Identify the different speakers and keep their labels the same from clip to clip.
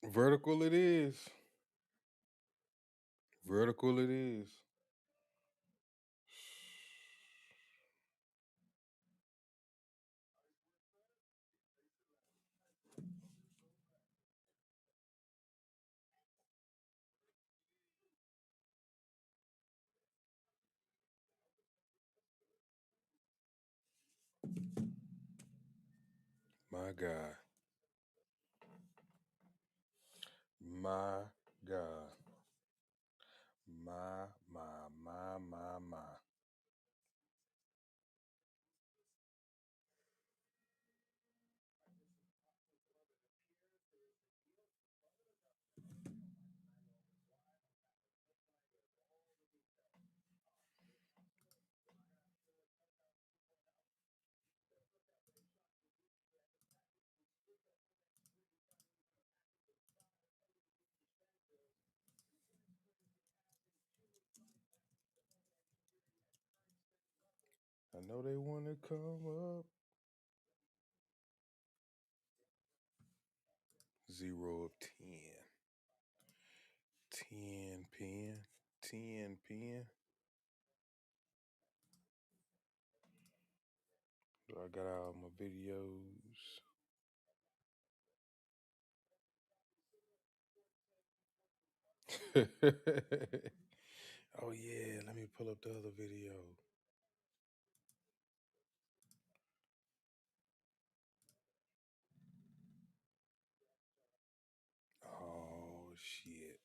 Speaker 1: Vertical it is. Vertical it is. My God. My God. My. I know they want to come up. 0 of 10. 10 pen. 10 pen. I got all my videos. Oh yeah, let me pull up the other video. Oh shit.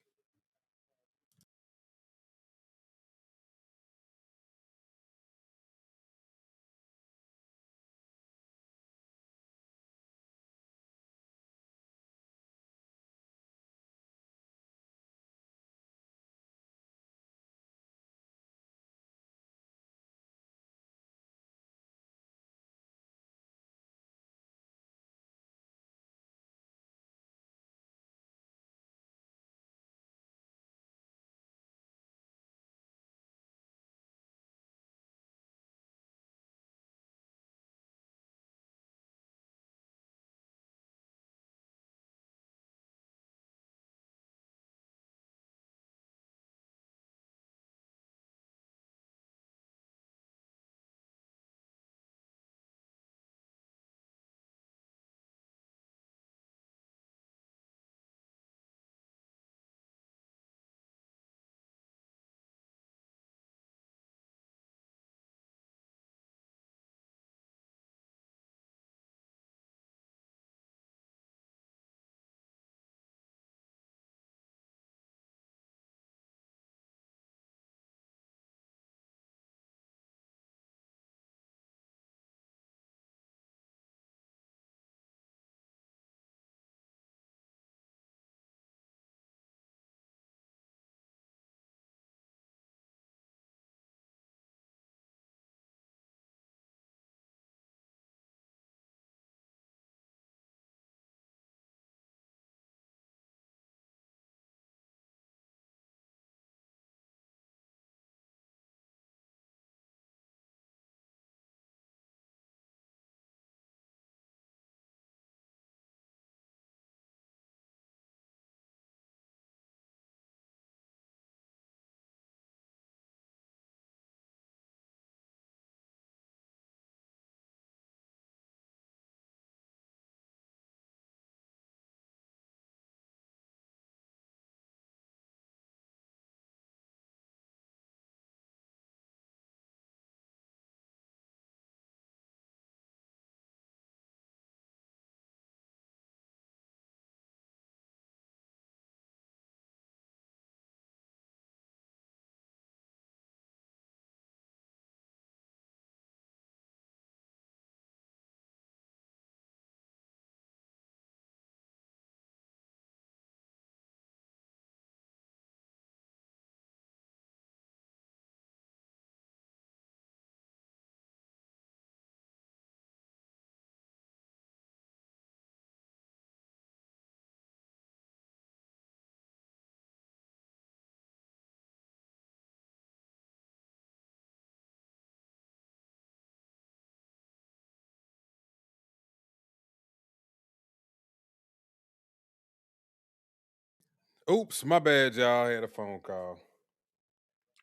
Speaker 1: Oops, my bad, y'all. I had a phone call.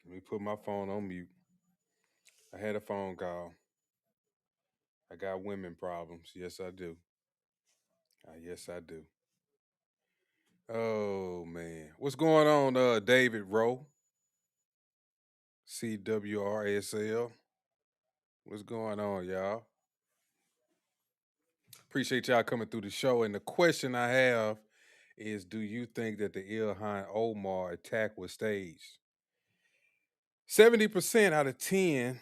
Speaker 1: Let me put my phone on mute. I had a phone call. I got women problems. Yes, I do. Yes, I do. Oh man, what's going on, David Rowe, CWRSL? What's going on, y'all? Appreciate y'all coming through the show. And the question I have is, do you think that the Ilhan Omar attack was staged? 70% out of 10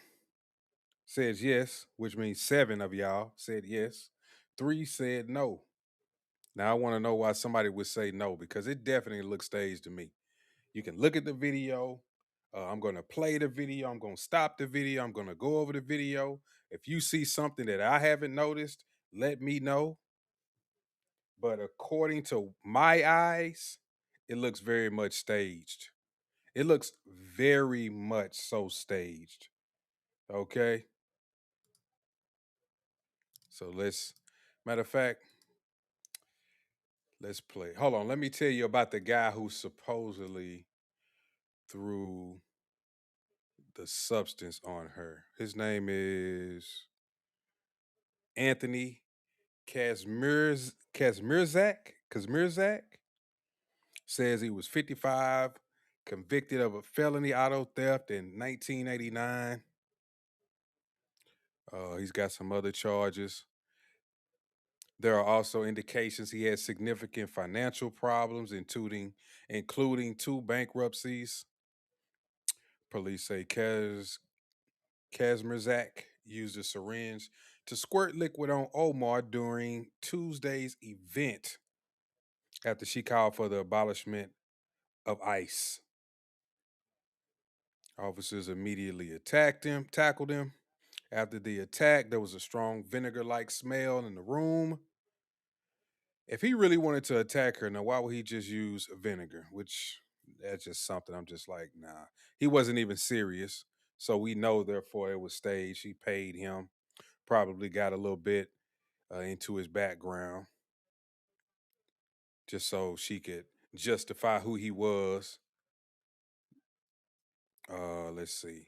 Speaker 1: says yes, which means seven of y'all said yes. Three said no. Now I want to know why somebody would say no because it definitely looks staged to me. You can look at the video. I'm going to play the video. I'm going to stop the video. I'm going to go over the video. If you see something that I haven't noticed, let me know. But according to my eyes, it looks very much staged. It looks very much so staged. Okay. So matter of fact, let's play. Hold on. Let me tell you about the guy who supposedly threw the substance on her. His name is Anthony Kazmirzak says he was 55, convicted of a felony auto theft in 1989. He's got some other charges. There are also indications he had significant financial problems, including two bankruptcies. Police say Kazmirzak used a syringe to squirt liquid on Omar during Tuesday's event after she called for the abolishment of ICE. Officers immediately tackled him. After the attack, there was a strong vinegar like smell in the room. If he really wanted to attack her, now why would he just use vinegar? Which that's just something I'm just like, nah. He wasn't even serious. So we know, therefore, it was staged. She paid him, probably got a little bit into his background just so she could justify who he was. Let's see.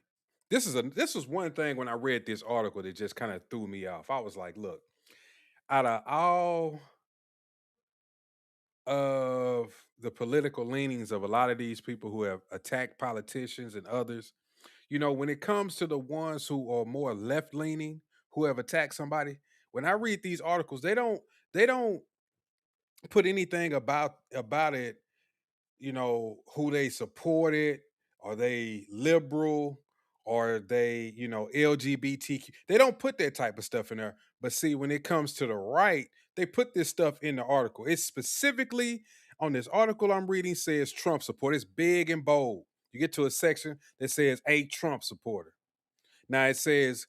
Speaker 1: This was one thing when I read this article that just kind of threw me off. I was like, look, out of all of the political leanings of a lot of these people who have attacked politicians and others, when it comes to the ones who are more left leaning, who have attacked somebody, when I read these articles, they don't put anything about it, who they supported. Are they liberal? Are they, LGBTQ? They don't put that type of stuff in there. But see, when it comes to the right, they put this stuff in the article. It's specifically on this article I'm reading says Trump support. It's big and bold. You get to a section that says a Trump supporter. Now it says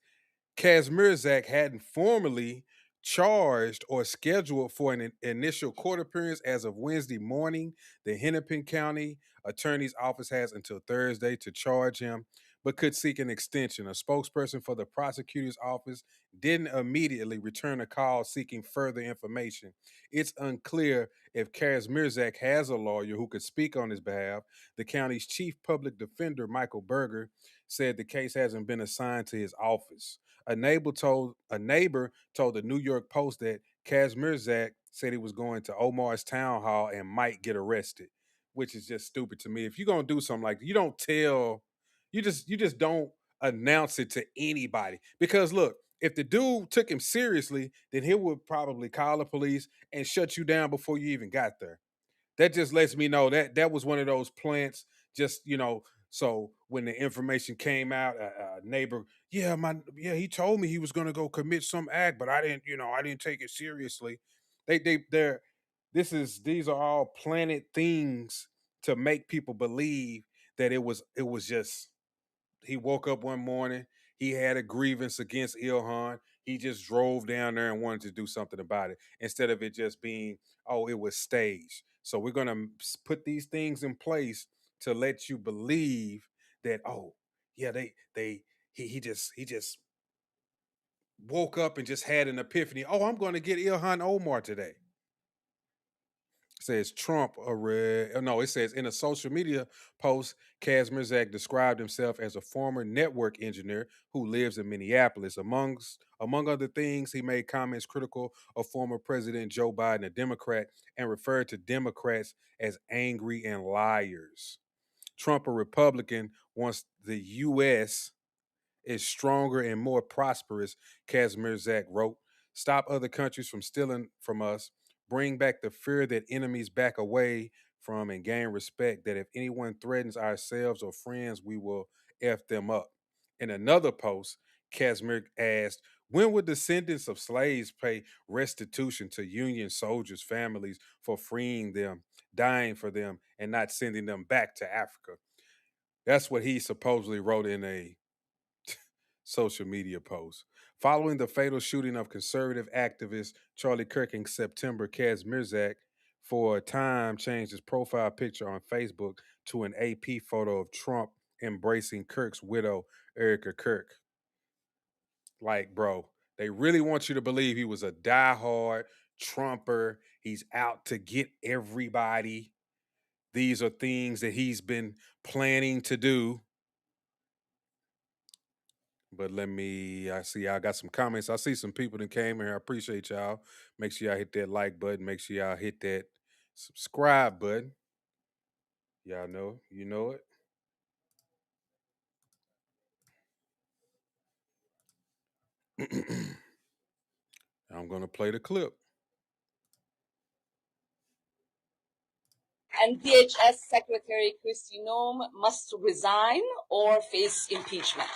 Speaker 1: Kazmirzak hadn't formally charged or scheduled for an initial court appearance as of Wednesday morning. The Hennepin County Attorney's Office has until Thursday to charge him, but could seek an extension. A spokesperson for the prosecutor's office didn't immediately return a call seeking further information. It's unclear if Kazmirzak has a lawyer who could speak on his behalf. The county's chief public defender, Michael Berger, said the case hasn't been assigned to his office. A neighbor told the New York Post that Kazmirzak said he was going to Omar's town hall and might get arrested, which is just stupid to me. If you're gonna do something like that, you don't tell, you just don't announce it to anybody. Because look, if the dude took him seriously, then he would probably call the police and shut you down before you even got there. That just lets me know that that was one of those plants. Just so when the information came out, a neighbor, yeah, he told me he was going to go commit some act, but I didn't take it seriously. They're these are all planted things to make people believe that it was just he woke up one morning, he had a grievance against Ilhan. He just drove down there and wanted to do something about it instead of it just being, oh, it was staged. So we're gonna put these things in place to let you believe that, oh, yeah, he just woke up and just had an epiphany. Oh, I'm going to get Ilhan Omar today. Says Trump no, it says in a social media post, Kaz Mirzak described himself as a former network engineer who lives in Minneapolis. Among other things, he made comments critical of former President Joe Biden, a Democrat, and referred to Democrats as angry and liars. Trump, a Republican, wants the US is stronger and more prosperous, Kazmierzak wrote. Stop other countries from stealing from us. Bring back the fear that enemies back away from and gain respect that if anyone threatens ourselves or friends, we will F them up. In another post, Kazmir asked, when would descendants of slaves pay restitution to Union soldiers' families for freeing them, dying for them, and not sending them back to Africa? That's what he supposedly wrote in a social media posts. Following the fatal shooting of conservative activist Charlie Kirk in September, Kaz Mirzak for a time changed his profile picture on Facebook to an AP photo of Trump embracing Kirk's widow, Erica Kirk. Like, bro, they really want you to believe he was a diehard Trumper. He's out to get everybody. These are things that he's been planning to do. But I see y'all got some comments. I see some people that came here. I appreciate y'all. Make sure y'all hit that like button. Make sure y'all hit that subscribe button. Y'all know, you know it. I'm going to play the clip.
Speaker 2: And DHS Secretary Kristi Noem must resign or face impeachment.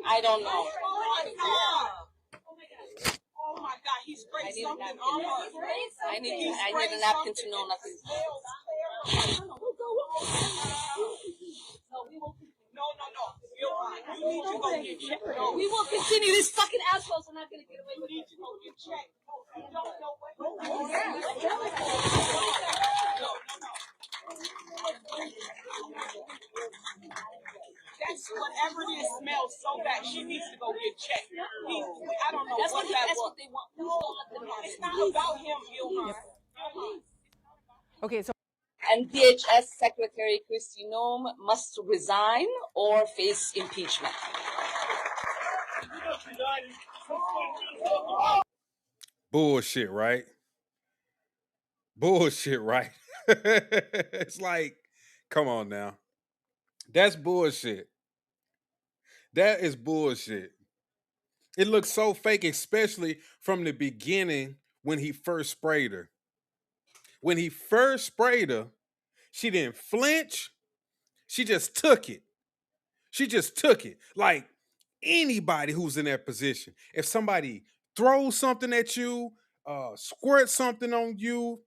Speaker 2: I don't know. Oh my God, he's sprayed something on her. I need a napkin to know nothing. No. We will continue. These fucking assholes are not going to get away with it. You need to go get checked. You don't know what. That's whatever it is smells so bad. She needs to go get checked. I don't know that's what that was. That's what they want. It's not about him, Ilhan. Okay, so. And DHS Secretary Kristi Noem must resign or face impeachment.
Speaker 1: Bullshit, right? Bullshit, right? It's like, come on now. That's bullshit. That is bullshit. It looks so fake, especially from the beginning when he first sprayed her. When he first sprayed her, she didn't flinch. She just took it. She just took it. Like anybody who's in that position. If somebody throws something at you, squirts something on you,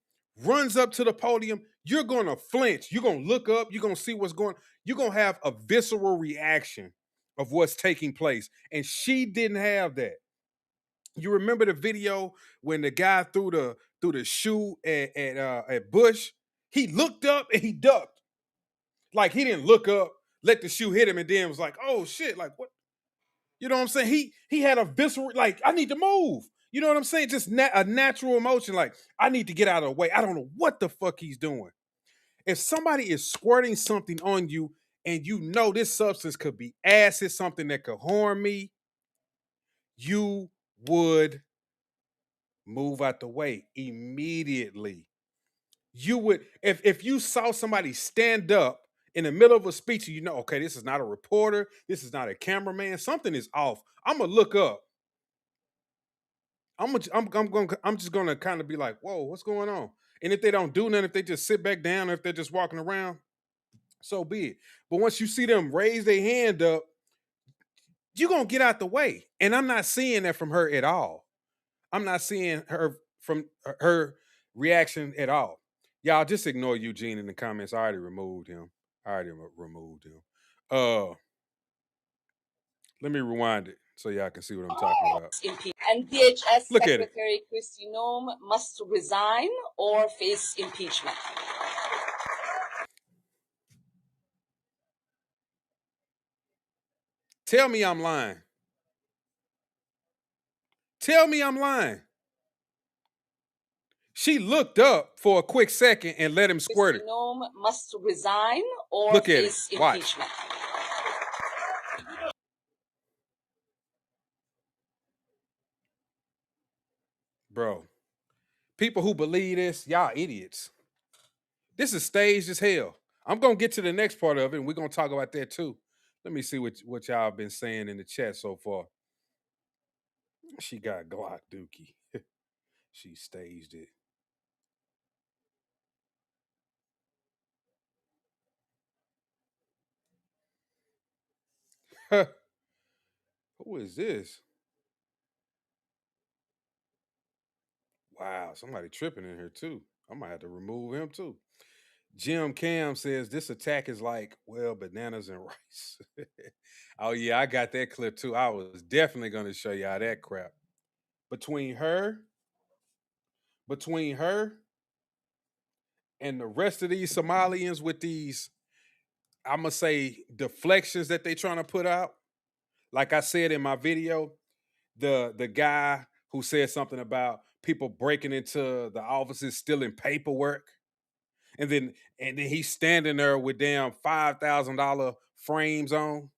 Speaker 1: runs up to the podium, you're gonna flinch. You're gonna look up, you're gonna see what's going, you're gonna have a visceral reaction of what's taking place. And she didn't have that. You remember the video when the guy threw the shoe at Bush? He looked up and he ducked. Like he didn't look up, let the shoe hit him, and then was like, "Oh shit!" Like what? You know what I'm saying? He had a visceral like, "I need to move." You know what I'm saying? Just a natural emotion, like I need to get out of the way. I don't know what the fuck he's doing. If somebody is squirting something on you and you know this substance could be acid, something that could harm me, you would move out the way immediately. You would, if you saw somebody stand up in the middle of a speech, and you know, okay, this is not a reporter, this is not a cameraman, something is off. I'm gonna look up. I'm just gonna kind of be like, whoa, what's going on? And if they don't do nothing, if they just sit back down, or if they're just walking around, so be it. But once you see them raise their hand up, you're gonna get out the way. And I'm not seeing that from her at all. I'm not seeing her from her reaction at all. Y'all just ignore Eugene in the comments. I already removed him. Removed him. Let me rewind it so y'all can see what I'm talking about.
Speaker 2: And DHS Look Secretary Kristi Noem must resign or face impeachment.
Speaker 1: Tell me I'm lying. Tell me I'm lying. She looked up for a quick second and let him squirt it.
Speaker 2: Nome must resign or
Speaker 1: Look at it.
Speaker 2: face
Speaker 1: Watch.
Speaker 2: impeachment.
Speaker 1: Bro, people who believe this, y'all idiots. This is staged as hell. I'm gonna get to the next part of it, and we're gonna talk about that too. Let me see what y'all been saying in the chat so far. She got Glock Dookie. She staged it. Who is this? Wow, somebody tripping in here too. I might have to remove him too. Jim Cam says this attack is like, well, bananas and rice. Oh yeah, I got that clip too. I was definitely gonna show y'all that crap. Between her, between her and the rest of these Somalians with these, I'm gonna say deflections that they trying to put out. Like I said in my video, the guy who said something about people breaking into the offices stealing paperwork, and then he's standing there with damn $5,000 frames on.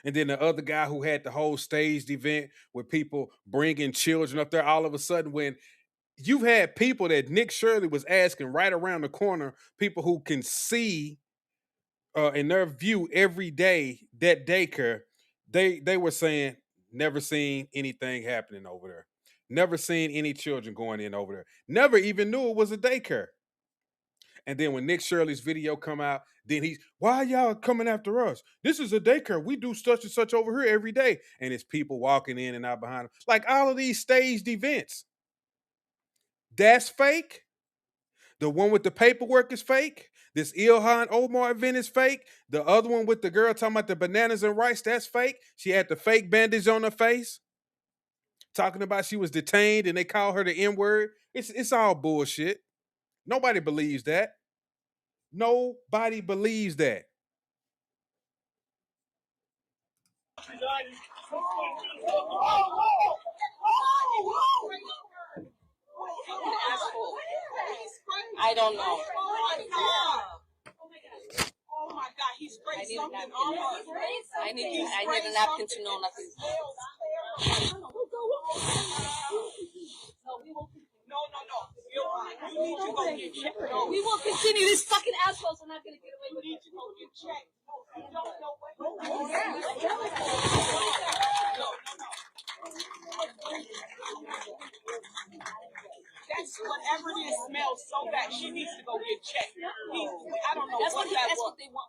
Speaker 1: And then the other guy who had the whole staged event with people bringing children up there, all of a sudden, when you've had people that Nick Shirley was asking right around the corner, people who can see in their view every day that daycare, they were saying never seen anything happening over there, never seen any children going in over there, never even knew it was a daycare. And then when Nick Shirley's video come out, then he's, why y'all coming after us? This is a daycare. We do such and such over here every day. And it's people walking in and out behind him. Like all of these staged events. That's fake. The one with the paperwork is fake. This Ilhan Omar event is fake. The other one with the girl talking about the bananas and rice, that's fake. She had the fake bandage on her face, talking about she was detained and they call her the N-word. It's all bullshit. Nobody believes that. Nobody believes that.
Speaker 2: I don't know.
Speaker 3: Oh my God, he sprayed something on her.
Speaker 2: I need a napkin to know nothing.
Speaker 3: No. You're right. You need to go get checked. No,
Speaker 2: We will continue. These fucking assholes are not going to get away
Speaker 3: you
Speaker 2: with it.
Speaker 3: need to go get checked. You don't know what. No. That's whatever it is smells so bad. She needs to go get checked. I don't know
Speaker 2: That's
Speaker 3: what
Speaker 2: what
Speaker 3: that
Speaker 2: that's
Speaker 3: was.
Speaker 2: what they want.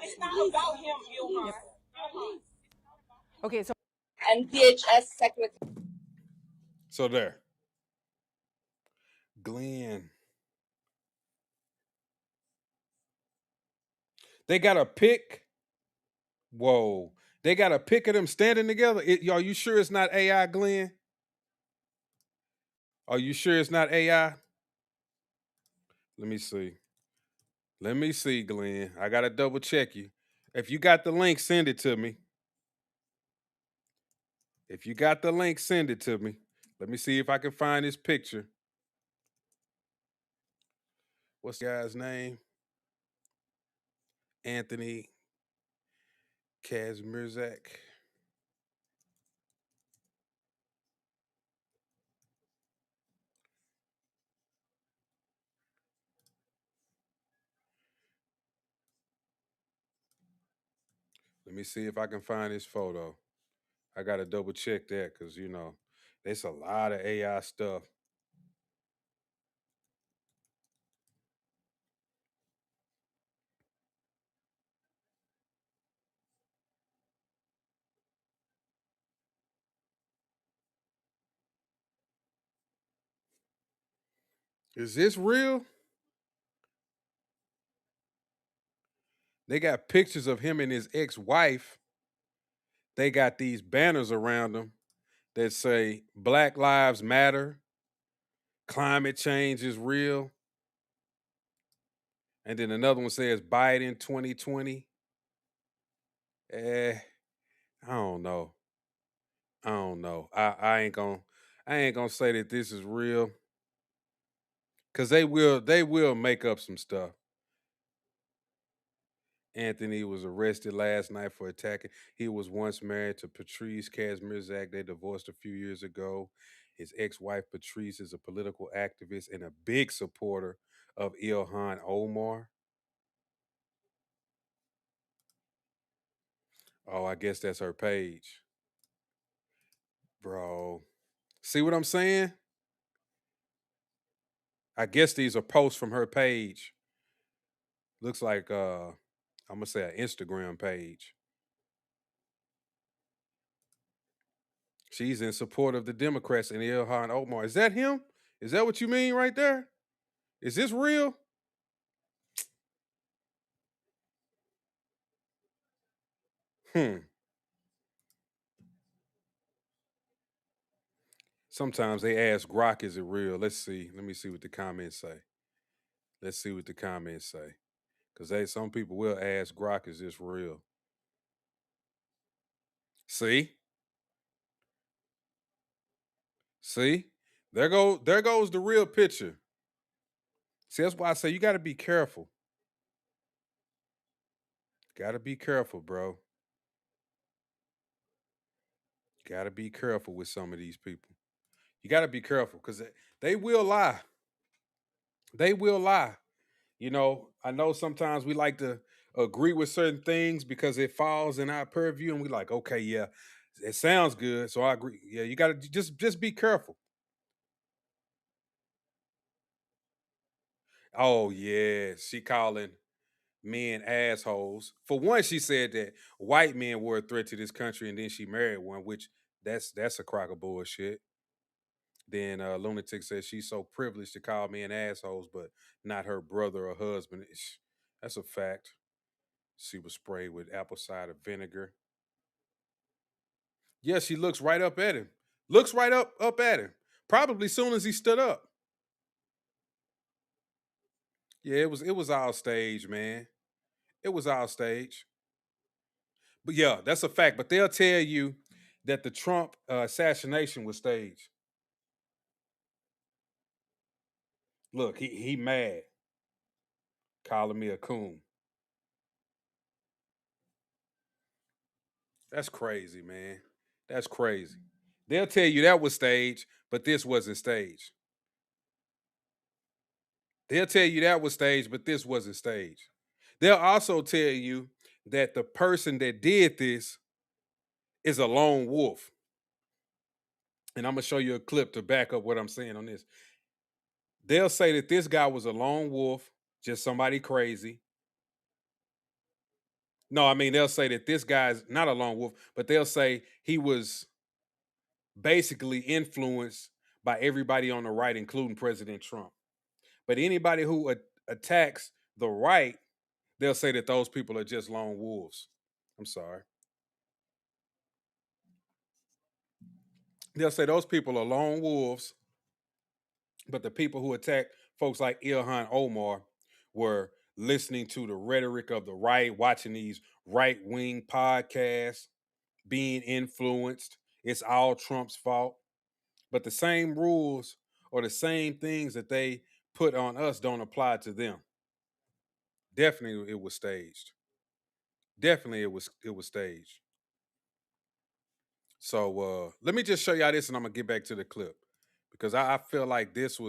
Speaker 3: It's not about him, Ilhan.
Speaker 4: Okay, so
Speaker 2: And DHS secretary.
Speaker 1: So there. Glenn. They got a pic. Whoa. They got a pic of them standing together. Are you sure it's not AI, Glenn? Are you sure it's not AI? Let me see. Let me see, Glenn. I gotta double check you. If you got the link, send it to me. If you got the link, send it to me. Let me see if I can find this picture. What's the guy's name? Anthony Kazmierzak. Let me see if I can find this photo. I gotta double check that because there's a lot of AI stuff. Is this real? They got pictures of him and his ex-wife. They got these banners around them that say Black Lives Matter, climate change is real. And then another one says Biden 2020. Eh, I don't know. I don't know. I ain't gonna say that this is real because they will make up some stuff. Anthony was arrested last night for attacking. He was once married to Patrice Kazmierzak. They divorced a few years ago. His ex-wife Patrice is a political activist and a big supporter of Ilhan Omar. Oh, I guess that's her page, bro. See what I'm saying? I guess these are posts from her page. Looks like I'm gonna say an Instagram page. She's in support of the Democrats and Ilhan Omar. Is that him? Is that what you mean right there? Is this real? Hmm. Sometimes they ask Grok, is it real? Let's see. Let me see what the comments say. Let's see what the comments say. Because some people will ask Grok, is this real? See? See? There goes the real picture. See, that's why I say you gotta be careful. Gotta be careful, bro. Gotta be careful with some of these people. You gotta be careful because they will lie. They will lie. I know sometimes we like to agree with certain things because it falls in our purview, and we like, okay, yeah, it sounds good, so I agree. Yeah, you got to just be careful. Oh yeah, she calling men assholes. For one, she said that white men were a threat to this country, and then she married one, which that's a crock of bullshit. Then lunatic says she's so privileged to call men assholes, but not her brother or husband. That's a fact. She was sprayed with apple cider vinegar. Yeah, she looks right up at him. Looks right up at him. Probably soon as he stood up. Yeah, it was all stage, man. It was all stage. But yeah, that's a fact. But they'll tell you that the Trump assassination was staged. Look, he mad, calling me a coon. That's crazy, man. That's crazy. They'll tell you that was staged, but this wasn't staged. They'll tell you that was staged, but this wasn't staged. They'll also tell you that the person that did this is a lone wolf. And I'm gonna show you a clip to back up what I'm saying on this. They'll say that this guy was a lone wolf, just somebody crazy. No, I mean they'll say that this guy's not a lone wolf, but they'll say he was basically influenced by everybody on the right, including President Trump. But anybody who attacks the right, they'll say that those people are just lone wolves. I'm sorry. They'll say those people are lone wolves, but the people who attack folks like Ilhan Omar were listening to the rhetoric of the right, watching these right wing podcasts, being influenced. It's all Trump's fault. But the same rules or the same things that they put on us don't apply to them. Definitely it was staged. Definitely it was staged. So let me just show y'all this and I'm gonna get back to the clip. Because I feel like this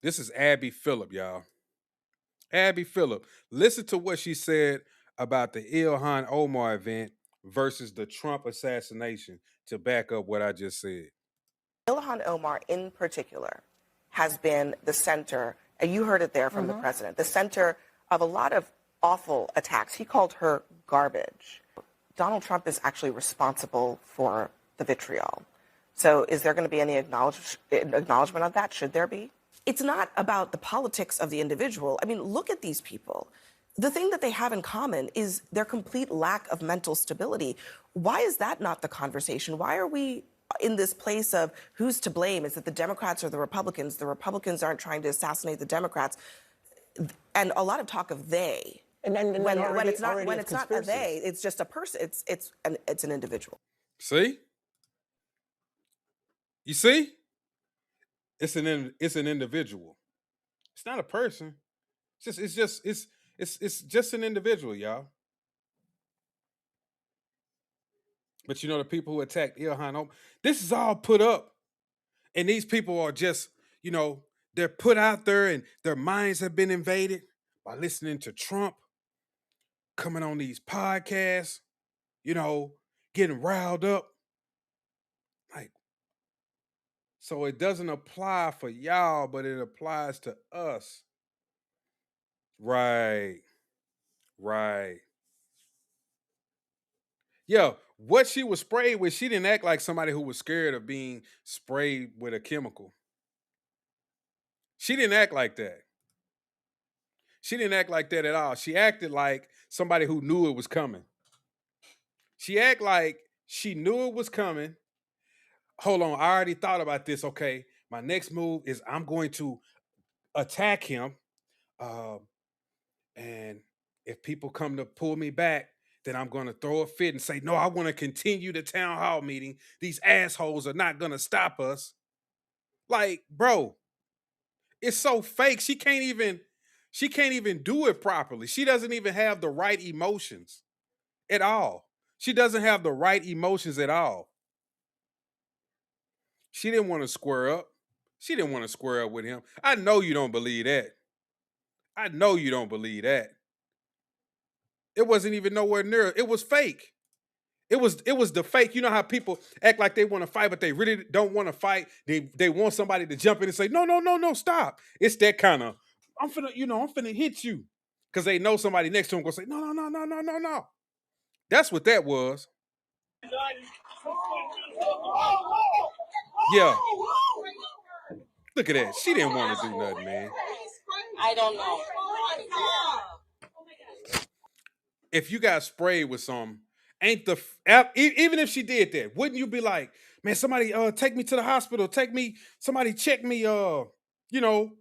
Speaker 1: is Abby Phillip, y'all. Abby Phillip. Listen to what she said about the Ilhan Omar event versus the Trump assassination to back up what I just said.
Speaker 4: Ilhan Omar, in particular, has been the center, and you heard it there from the president, the center of a lot of awful attacks. He called her garbage. Donald Trump is actually responsible for the vitriol. So is there going to be any acknowledgement of that? Should there be? It's not about the politics of the individual. I mean, look at these people. The thing that they have in common is their complete lack of mental stability. Why is that not the conversation? Why are we in this place of who's to blame? Is it the Democrats or the Republicans? The Republicans aren't trying to assassinate the Democrats. And a lot of talk of they. When it's not
Speaker 2: already a
Speaker 4: a
Speaker 2: conspiracy.
Speaker 4: they, it's just a person. It's an individual.
Speaker 1: See? You see? It's an individual. It's not a person. It's just an individual, y'all. But you know the people who attacked Ilhan, this is all put up, and these people are just, you know, they're put out there, and their minds have been invaded by listening to Trump, coming on these podcasts, you know, getting riled up. Like, so it doesn't apply for y'all, but it applies to us. Right, right. Yeah, what she was sprayed with, she didn't act like somebody who was scared of being sprayed with a chemical. She didn't act like that. She didn't act like that at all. She acted like somebody who knew it was coming. She acted like she knew it was coming. Hold on, I already thought about this. Okay, my next move is I'm going to attack him. Um, and if people come to pull me back, then I'm going to throw a fit and say, no, I want to continue the town hall meeting. These assholes are not going to stop us. Like, bro, it's so fake. She can't even do it properly. She doesn't even have the right emotions at all. She doesn't have the right emotions at all. She didn't want to square up. She didn't want to square up with him. I know you don't believe that. I know you don't believe that. It wasn't even nowhere near. It was fake. It was the fake. You know how people act like they want to fight, but they really don't want to fight. They want somebody to jump in and say, no, no, no, no, stop. It's that kind of I'm finna hit you. Because they know somebody next to them gonna say, no, no, no, no, no, no, no. That's what that was. Yeah. Look at that. She didn't want to do nothing, man.
Speaker 3: I don't know.
Speaker 1: If you got sprayed with some, ain't the even if she did that, wouldn't you be like, man, somebody take me to the hospital, take me, somebody check me, you know,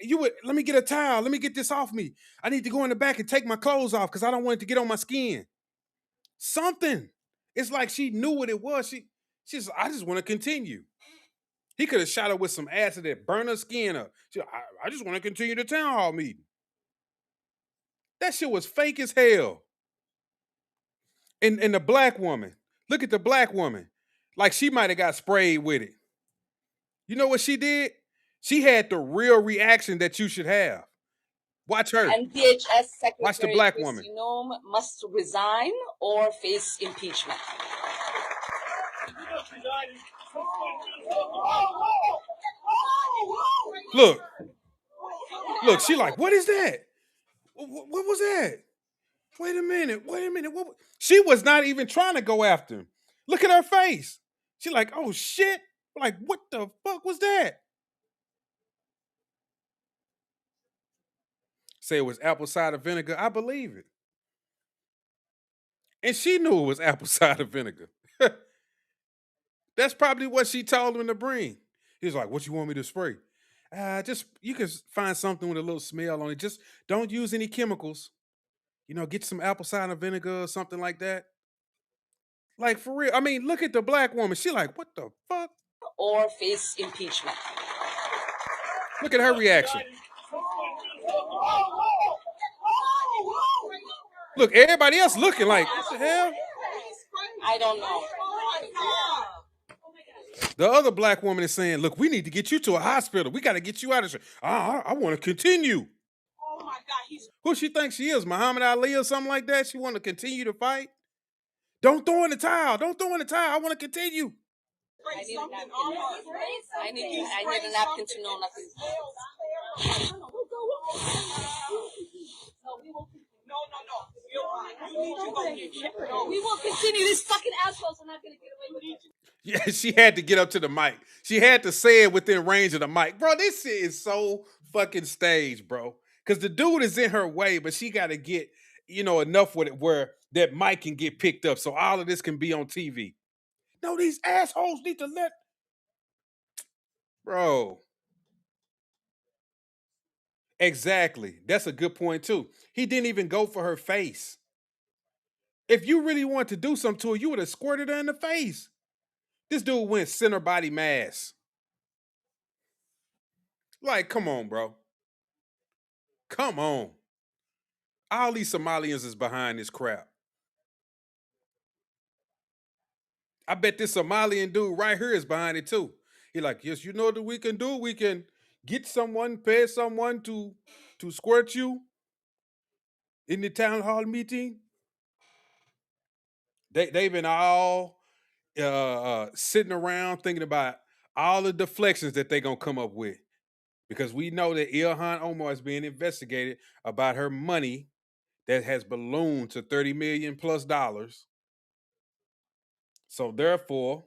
Speaker 1: you would let me get a towel, let me get this off me. I need to go in the back and take my clothes off because I don't want it to get on my skin. Something. It's like she knew what it was. She's I just want to continue. He could have shot her with some acid that burned her skin up. I just want to continue the town hall meeting. That shit was fake as hell. And the black woman, look at the black woman. Like she might have got sprayed with it. You know what she did? She had the real reaction that you should have. Watch her.
Speaker 3: And DHS
Speaker 1: Watch the
Speaker 3: Secretary
Speaker 1: black woman.
Speaker 3: Kristi Noem must resign or face impeachment.
Speaker 1: Look, look, she like, what is that? What was that? Wait a minute. She was not even trying to go after him. Look at her face. She like, oh shit. Like, what the fuck was that? Say it was apple cider vinegar. I believe it. And she knew it was apple cider vinegar. That's probably what she told him to bring. He's like, what you want me to spray? Just you can find something with a little smell on it. Just don't use any chemicals. Get some apple cider vinegar or something like that. Like for real. I mean, look at the black woman. She like, what the fuck?
Speaker 3: Or face impeachment.
Speaker 1: Look at her reaction. Look, everybody else looking like, what the hell?
Speaker 3: I don't know.
Speaker 1: The other black woman is saying, look, we need to get you to a hospital. We got to get you out of here. I want to continue.
Speaker 3: Oh my God,
Speaker 1: Who she thinks she is? Muhammad Ali or something like that? She want to continue to fight? Don't throw in the towel. Don't throw in the towel. I want to continue.
Speaker 3: I need a napkin. I need a napkin to know nothing. We will continue. These fucking assholes are not going to get away with it.
Speaker 1: Yeah, she had to get up to the mic. She had to say it within range of the mic. Bro, this shit is so fucking staged, bro. Because the dude is in her way, but she got to get, enough with it where that mic can get picked up so all of this can be on TV. No, these assholes need to let. Bro. Exactly. That's a good point too. He didn't even go for her face. If you really wanted to do something to her, you would have squirted her in the face. This dude went center body mass. Like, come on, bro. Come on. All these Somalians is behind this crap. I bet this Somalian dude right here is behind it too. He like, yes, you know what we can do? We can get someone, pay someone to squirt you in the town hall meeting. They've been all sitting around thinking about all the deflections that they're gonna come up with. Because we know that Ilhan Omar is being investigated about her money that has ballooned to 30 million plus dollars. So therefore,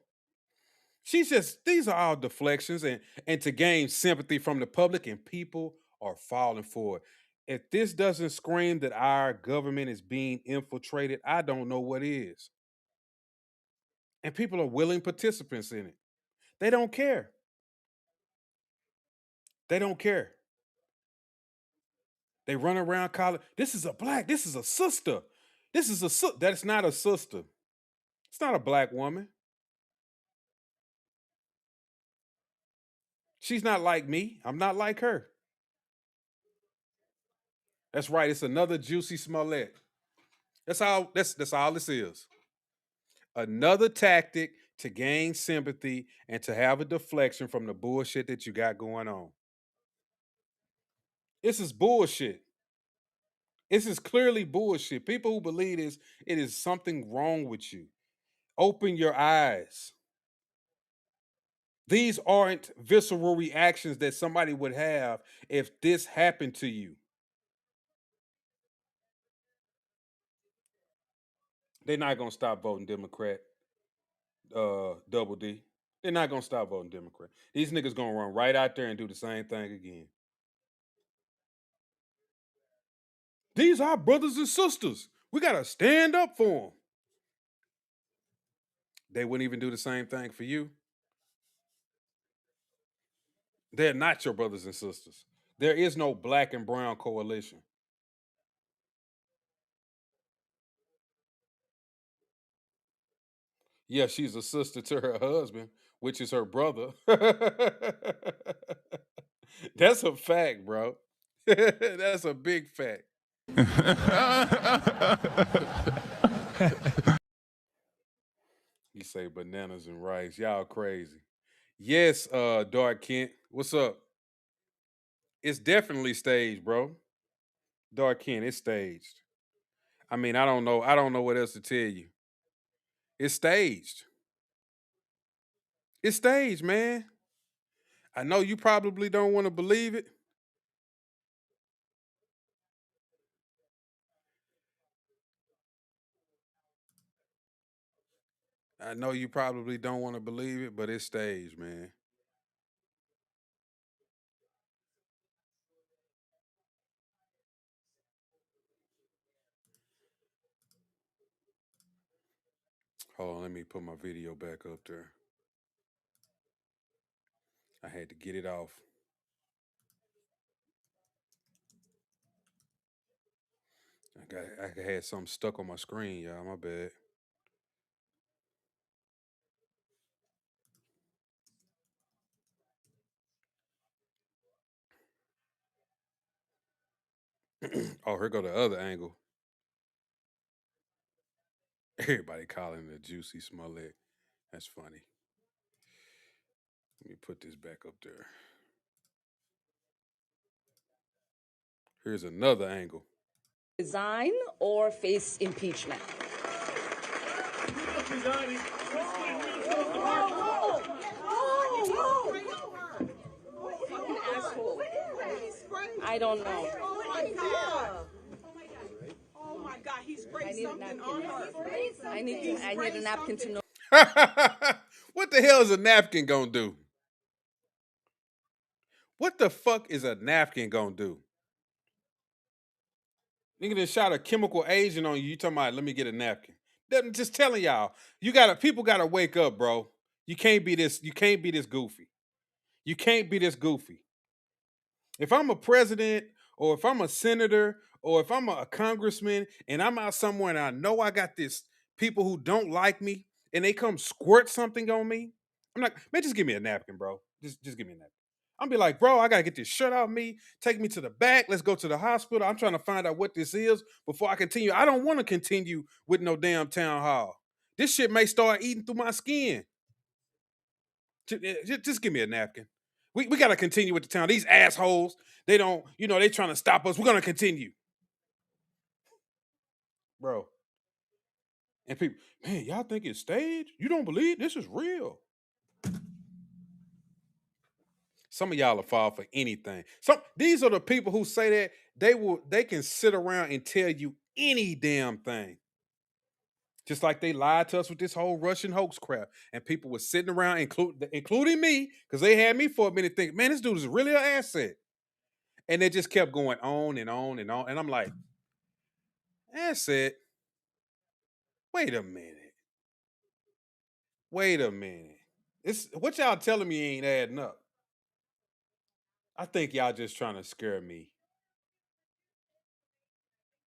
Speaker 1: she's just these are all deflections and to gain sympathy from the public, and people are falling for it. If this doesn't scream that our government is being infiltrated, I don't know what is. And people are willing participants in it. They don't care. They don't care. They run around calling, this is a black, this is a sister. This is a that's not a sister. It's not a black woman. She's not like me. I'm not like her. That's right. It's another Juicy Smollett. That's all this is. Another tactic to gain sympathy and to have a deflection from the bullshit that you got going on. This is bullshit. This is clearly bullshit. People who believe this, it is something wrong with you. Open your eyes. These aren't visceral reactions that somebody would have if this happened to you. They're not gonna stop voting Democrat. Double D. They're not gonna stop voting Democrat. These niggas gonna run right out there and do the same thing again. These are brothers and sisters. We gotta stand up for them. They wouldn't even do the same thing for you. They're not your brothers and sisters. There is no black and brown coalition. Yeah, she's a sister to her husband, which is her brother. That's a fact, bro. That's a big fact. You say bananas and rice. Y'all crazy. Yes, Dark Kent. What's up? It's definitely staged, bro. Dark Kent, it's staged. I mean, I don't know. I don't know what else to tell you. It's staged. It's staged, man. I know you probably don't want to believe it. I know you probably don't want to believe it, but it's staged, man. Hold on, let me put my video back up there. I had to get it off. I had something stuck on my screen, y'all. My bad. Oh, here go the other angle. Everybody calling it a juicy Smollett. That's funny. Let me put this back up there. Here's another angle.
Speaker 3: Resign or face impeachment? I don't know.
Speaker 2: Oh my God. Oh my God, he sprayed something on her.
Speaker 3: I need a napkin to know.
Speaker 1: What the hell is a napkin gonna do? What the fuck is a napkin gonna do? Nigga just shot a chemical agent on you. You talking about let me get a napkin. I'm just telling y'all, people gotta wake up, bro. You can't be this goofy. You can't be this goofy. If I'm a president or if I'm a senator, or if I'm a congressman and I'm out somewhere and I know I got this people who don't like me and they come squirt something on me, I'm like, man, just give me a napkin, bro. Just give me a napkin. I'll be like, bro, I gotta get this shirt off me. Take me to the back. Let's go to the hospital. I'm trying to find out what this is before I continue. I don't want to continue with no damn town hall. This shit may start eating through my skin. Just give me a napkin. We got to continue with the town. These assholes, they don't, they trying to stop us. We're going to continue. Bro. And people, man, y'all think it's staged? You don't believe this is real. Some of y'all will fall for anything. These are the people who say that they can sit around and tell you any damn thing. Just like they lied to us with this whole Russian hoax crap. And people were sitting around, including me, because they had me for a minute thinking, man, this dude is really an asset. And they just kept going on and on and on. And I'm like, asset? Wait a minute. Wait a minute. What y'all telling me ain't adding up. I think y'all just trying to scare me.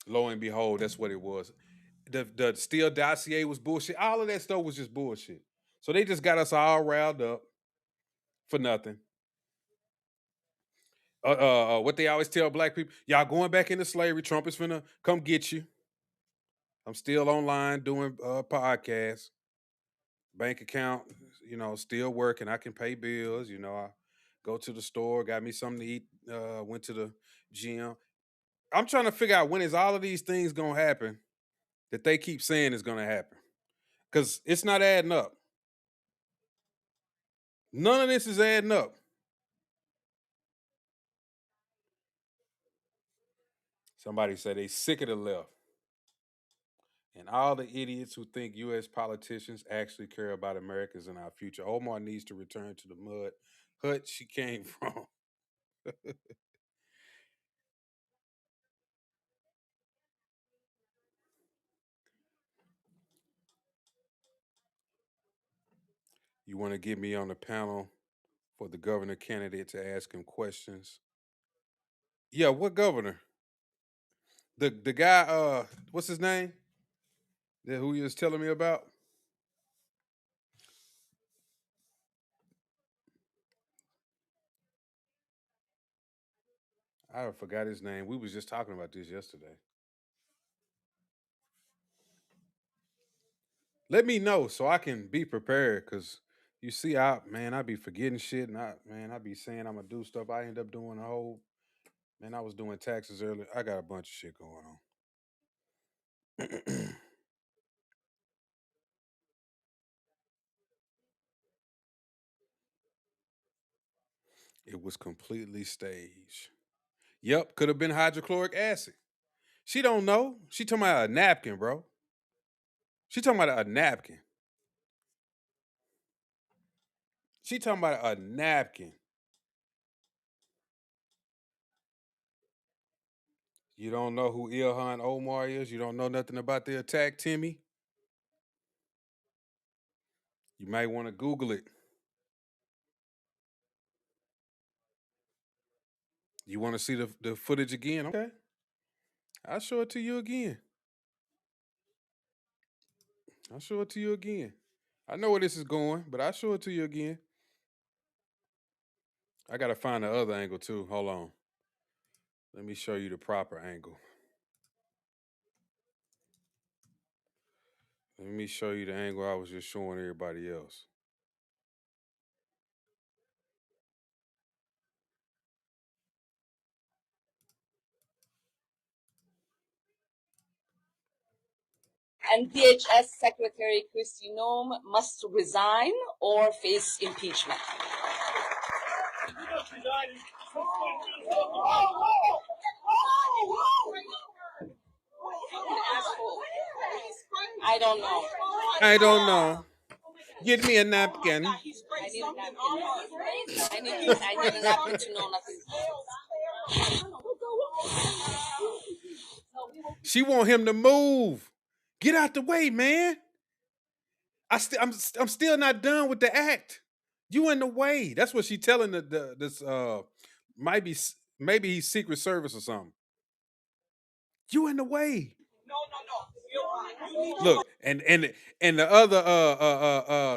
Speaker 1: Lo and behold, that's what it was. The Steele dossier was bullshit. All of that stuff was just bullshit. So they just got us all riled up for nothing. What they always tell black people, y'all going back into slavery. Trump is finna come get you. I'm still online doing podcasts, bank account, still working. I can pay bills. I go to the store, got me something to eat. Went to the gym. I'm trying to figure out when is all of these things gonna happen that they keep saying is gonna happen, because it's not adding up. None of this is adding up. Somebody said they sick of the left. And all the idiots who think U.S. politicians actually care about Americans and our future. Omar needs to return to the mud hut she came from. You want to get me on the panel for the governor candidate to ask him questions? Yeah, what governor? The guy, what's his name? Who you was telling me about? I forgot his name. We was just talking about this yesterday. Let me know so I can be prepared, because you see, I be forgetting shit, and I be saying I'm gonna do stuff. I end up doing a whole. Man, I was doing taxes earlier. I got a bunch of shit going on. It was completely staged. Yep, could have been hydrochloric acid. She don't know. She talking about a napkin, bro. She talking about a napkin. She talking about a napkin. You don't know who Ilhan Omar is? You don't know nothing about the attack, Timmy? You might want to Google it. You want to see the footage again? Okay. I'll show it to you again. I'll show it to you again. I know where this is going, but I'll show it to you again. I gotta find the other angle too. Hold on. Let me show you the proper angle. Let me show you the angle I was just showing everybody else.
Speaker 3: And DHS Secretary Kristi Noem must resign or face impeachment. I don't know.
Speaker 1: I don't know. Get me a napkin.
Speaker 3: I need a napkin. I need a napkin to know nothing.
Speaker 1: She want him to move. Get out the way, man. I'm still not done with the act. You in the way. That's what she telling this might be Maybe he's Secret Service or something. You in the way.
Speaker 3: No, no, no. Ilhan, you need to
Speaker 1: Look, and the other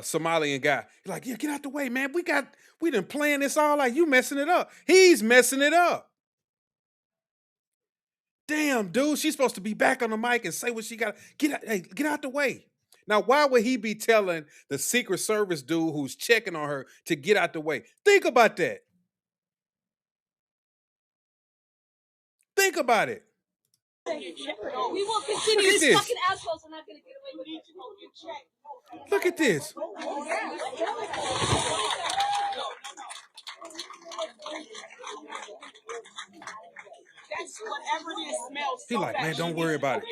Speaker 1: Somalian guy, he's like, yeah, get out the way, man. We done playing this all like you messing it up. He's messing it up. Damn, dude, she's supposed to be back on the mic and say what she got. Get out the way. Now, why would he be telling the Secret Service dude who's checking on her to get out the way? Think about that. Think about it.
Speaker 3: We will continue.
Speaker 1: Look at
Speaker 3: These
Speaker 1: this.
Speaker 3: fucking assholes are not going to get away with it. You go get checked.
Speaker 1: Look at this.
Speaker 3: That's whatever this smells.
Speaker 1: He like, man, don't worry about it.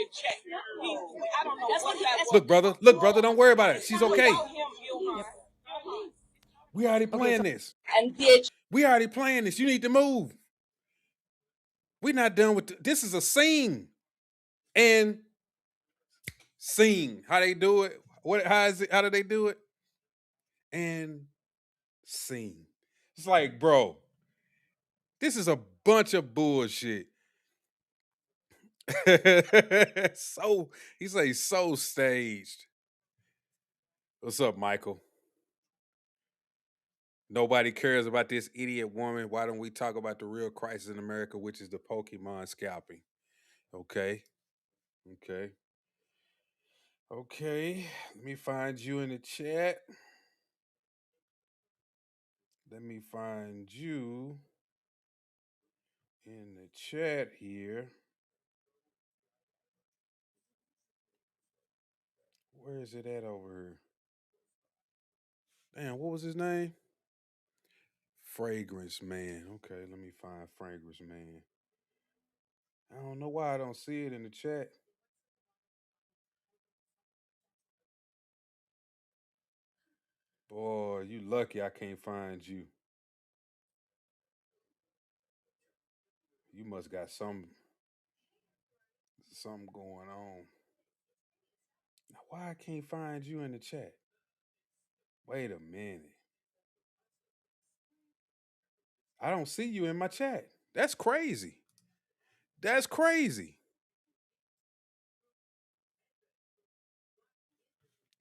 Speaker 3: I don't know what that was.
Speaker 1: Look, brother, don't worry about it. She's okay. We already playing this.
Speaker 3: And bitch.
Speaker 1: We already playing this. You need to move. We're not done with this. Is a scene. And scene. How they do it? How is it? How do they do it? And scene. It's like, bro, this is a bunch of bullshit. So so staged. What's up, Michael? Nobody cares about this idiot woman. Why don't we talk about the real crisis in America, which is the Pokemon scalping? Okay. Okay. Okay. Let me find you in the chat. Let me find you in the chat here. Where is it at over here? Damn, what was his name? Fragrance Man. Okay, let me find Fragrance Man. I don't know why I don't see it in the chat. Boy, you lucky I can't find you. You must got something going on. Now, why I can't find you in the chat? Wait a minute. I don't see you in my chat. That's crazy. That's crazy.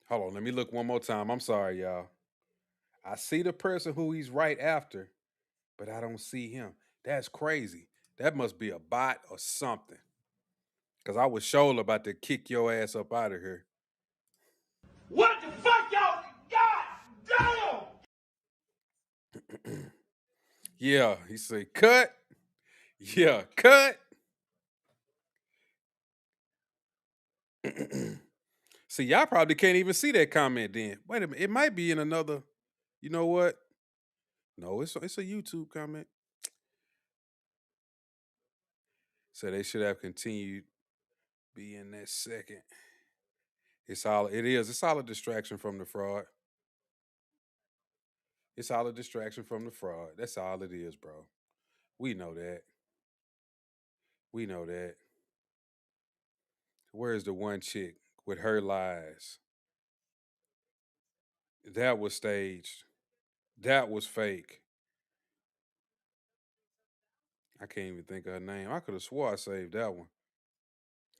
Speaker 1: Hold on, let me look one more time. I'm sorry, y'all. I see the person who he's right after, but I don't see him. That's crazy. That must be a bot or something. Because I was sure about to kick your ass up out of here.
Speaker 2: What the fuck, y'all? God damn!
Speaker 1: Yeah, he said, cut. Yeah, cut. See, y'all probably can't even see that comment then. Wait a minute. It might be in another. You know what? No, it's a YouTube comment. So they should have continued being that second. It's all it is. It's all a distraction from the fraud. It's all a distraction from the fraud. That's all it is, bro. We know that. We know that. Where's the one chick with her lies? That was staged. That was fake. I can't even think of her name. I could have swore I saved that one.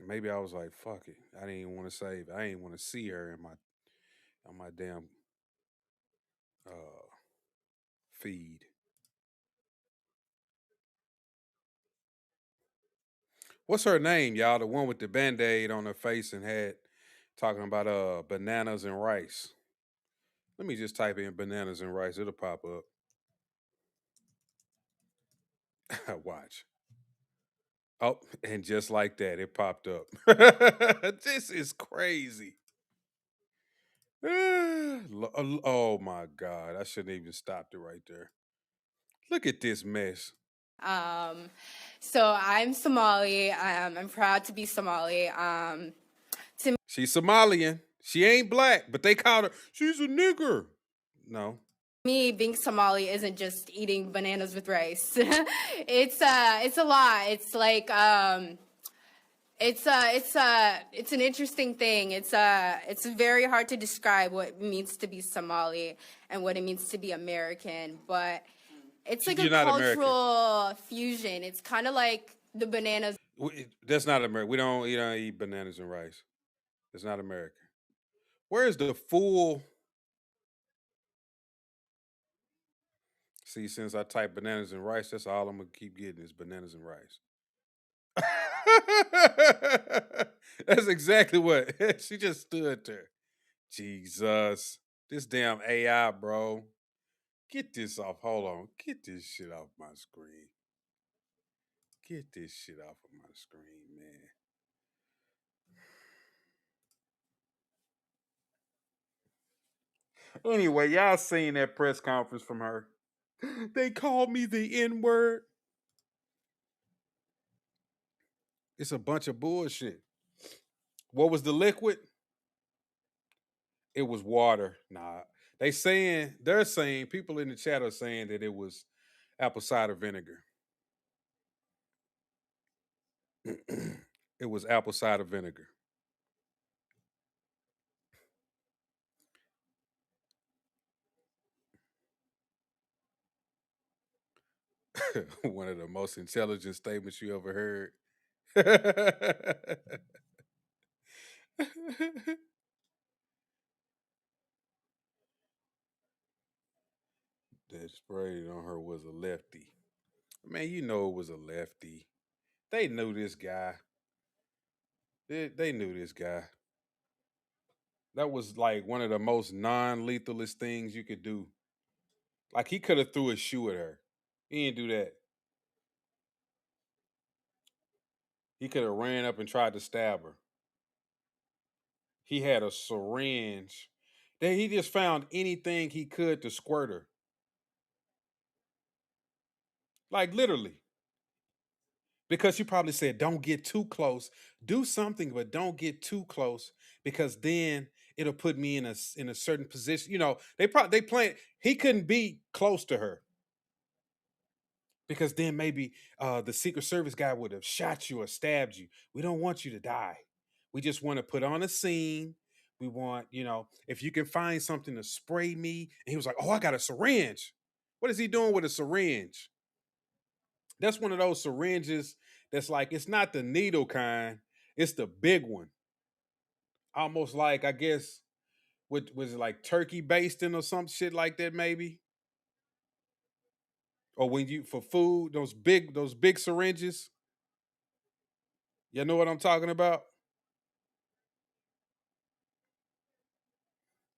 Speaker 1: Maybe I was like, fuck it. I didn't even want to save it. I didn't want to see her in my on my damn uh feed. What's her name, y'all? The one with the band-aid on her face and had talking about bananas and rice. Let me just type in bananas and rice. It'll pop up. Watch. Oh, and just like that, it popped up. This is crazy. Oh my God. I shouldn't even stopped it right there. Look at this mess.
Speaker 5: So I'm Somali. I'm proud to be Somali.
Speaker 1: She's Somalian. She ain't black, but they called her, she's a nigger. No.
Speaker 5: Me being Somali isn't just eating bananas with rice. It's a lot. It's like it's an interesting thing. It's very hard to describe what it means to be Somali and what it means to be American. But It's like a
Speaker 1: You're not American.
Speaker 5: cultural fusion. It's kind of like the bananas.
Speaker 1: That's not American. You don't eat bananas and rice. It's not American. Where's the full? See, since I type bananas and rice, that's all I'm gonna keep getting is bananas and rice. That's exactly what she just stood there. Jesus, this damn AI, bro. Get this off. Hold on. Get this shit off my screen. Get this shit off of my screen, man. Anyway, y'all seen that press conference from her. They called me the N word. It's a bunch of bullshit. What was the liquid? It was water. Nah. They're saying, people in the chat are saying that it was apple cider vinegar. It was apple cider vinegar. One of the most intelligent statements you ever heard. That sprayed on her was a lefty. Man, you know it was a lefty. They knew this guy. They knew this guy. That was like one of the most non-lethalist things you could do. Like he could have threw a shoe at her. He didn't do that. He could have ran up and tried to stab her. He had a syringe. Then he just found anything he could to squirt her. Like literally. Because she probably said, "Don't get too close. Do something, but don't get too close, because then it'll put me in a certain position." You know, they planned. He couldn't be close to her because then maybe the Secret Service guy would have shot you or stabbed you. We don't want you to die. We just want to put on a scene. We want, if you can find something to spray me. And he was like, "Oh, I got a syringe." What is he doing with a syringe? That's one of those syringes that's like, it's not the needle kind, it's the big one. Almost like, I guess, what was it, like turkey basting or some shit like that, maybe? Or when you for food, those big syringes. You know what I'm talking about?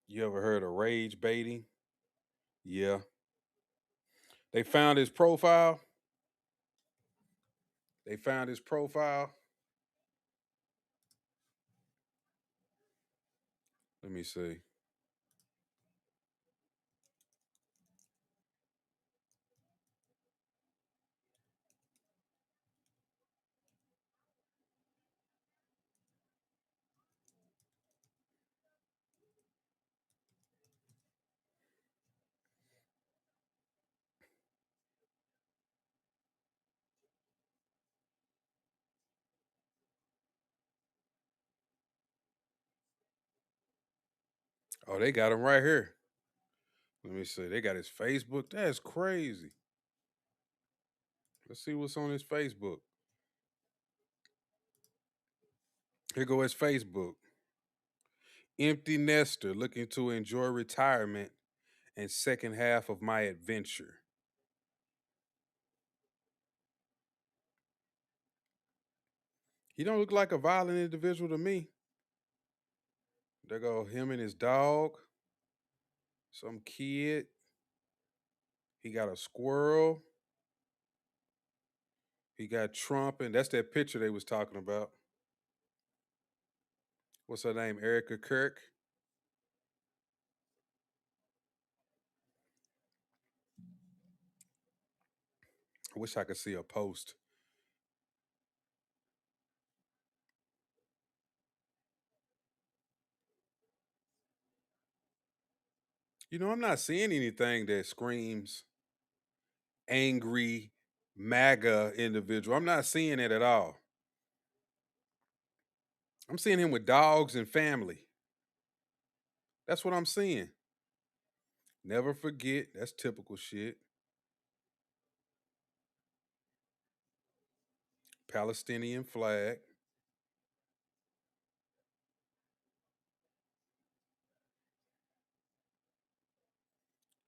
Speaker 1: You ever heard of rage baiting? Yeah. They found his profile. They found his profile. Let me see. Oh, they got him right here. Let me see. They got his Facebook. That's crazy. Let's see what's on his Facebook. Here go his Facebook. Empty nester looking to enjoy retirement and second half of my adventure. He don't look like a violent individual to me. There go him and his dog. Some kid. He got a squirrel. He got Trump, and that's that picture they was talking about. What's her name? Erica Kirk. I wish I could see a post. I'm not seeing anything that screams angry MAGA individual. I'm not seeing it at all. I'm seeing him with dogs and family. That's what I'm seeing. Never forget. That's typical shit. Palestinian flag.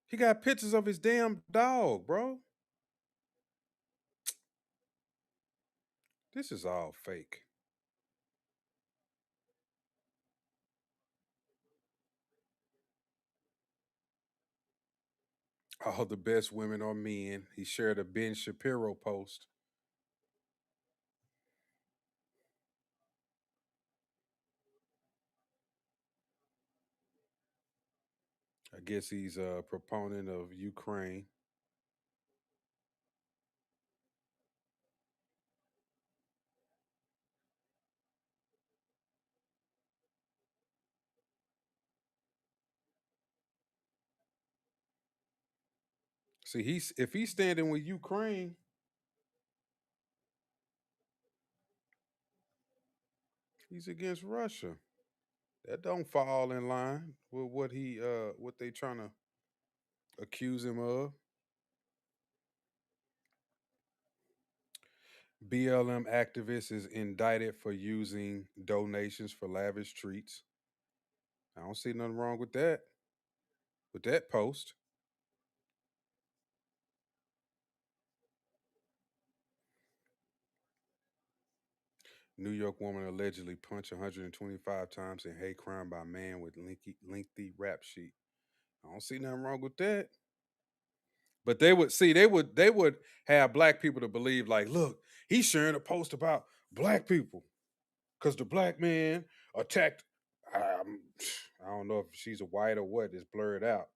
Speaker 1: He got pictures of his damn dog, bro. This is all fake. All the best women are men. He shared a Ben Shapiro post. I guess he's a proponent of Ukraine. See, he's if he's standing with Ukraine, he's against Russia. That don't fall in line with what they trying to accuse him of. BLM activist is indicted for using donations for lavish treats. I don't see nothing wrong with that post. New York woman allegedly punched 125 times in hate crime by man with lengthy rap sheet. I don't see nothing wrong with that. But they would have black people to believe like, look, he's sharing a post about black people because the black man attacked. Um, I don't know if she's a white or what. It's blurred out,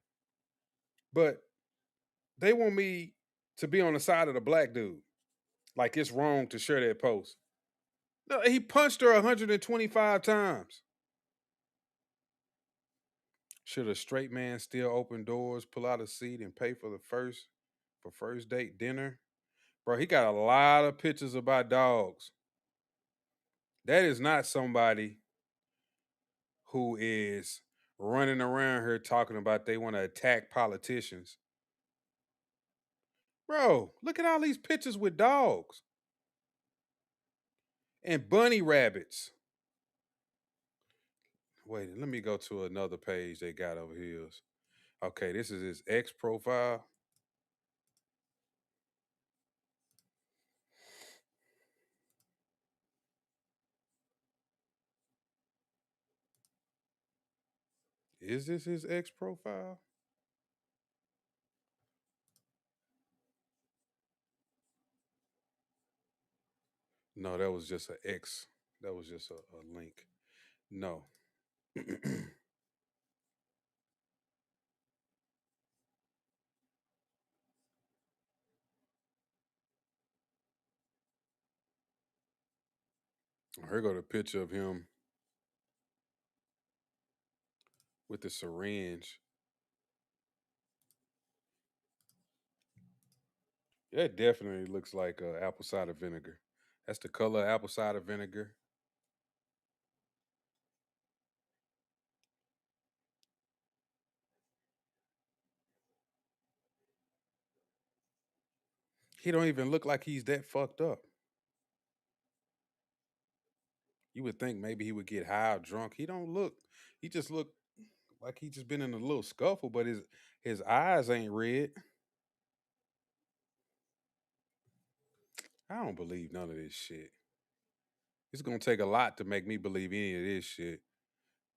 Speaker 1: but they want me to be on the side of the black dude. Like it's wrong to share that post. No, he punched her 125 times. Should a straight man still open doors, pull out a seat, and pay for first date dinner? Bro, he got a lot of pictures about dogs. That is not somebody who is running around here talking about they want to attack politicians. Bro, look at all these pictures with dogs and bunny rabbits. Wait, let me go to another page they got over here. Okay, this is his ex profile. Is this his ex profile? No, that was just an X. That was just a link. No. Here go the picture of him with the syringe. That definitely looks like apple cider vinegar. That's the color of apple cider vinegar. He don't even look like he's that fucked up. You would think maybe he would get high or drunk. He don't look. He just look like he just been in a little scuffle, but his eyes ain't red. I don't believe none of this shit. It's gonna take a lot to make me believe any of this shit.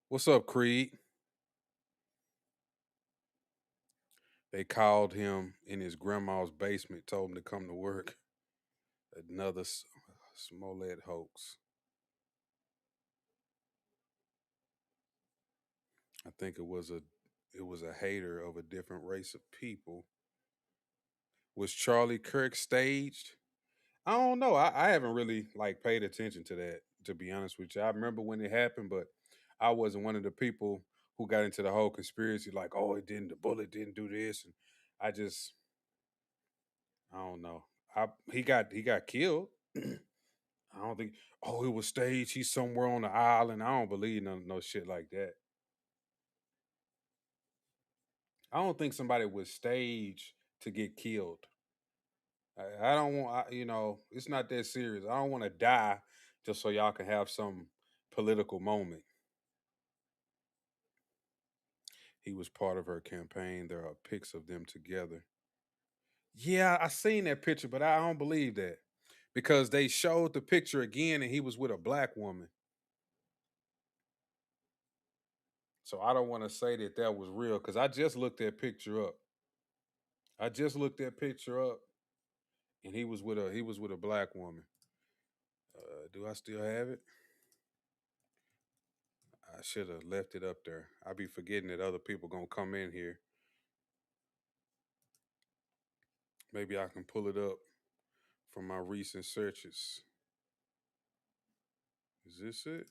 Speaker 1: What's up, Creed? They called him in his grandma's basement, told him to come to work. Another Smollett hoax. I think it was a hater of a different race of people. Was Charlie Kirk staged? I don't know. I haven't really like paid attention to that, to be honest with you. I remember when it happened, but I wasn't one of the people who got into the whole conspiracy, like, oh, the bullet didn't do this. And I just I don't know. He got killed. I don't think oh, it was staged. He's somewhere on the island. I don't believe no shit like that. I don't think somebody was staged to get killed. I don't want, it's not that serious. I don't want to die just so y'all can have some political moment. He was part of her campaign. There are pics of them together. Yeah, I seen that picture, but I don't believe that because they showed the picture again and he was with a black woman. So I don't want to say that that was real because I just looked that picture up. I just looked that picture up and he was with a black woman. Do I still have it? I should have left it up there. I be forgetting that other people gonna come in here. Maybe I can pull it up from my recent searches. Is this it?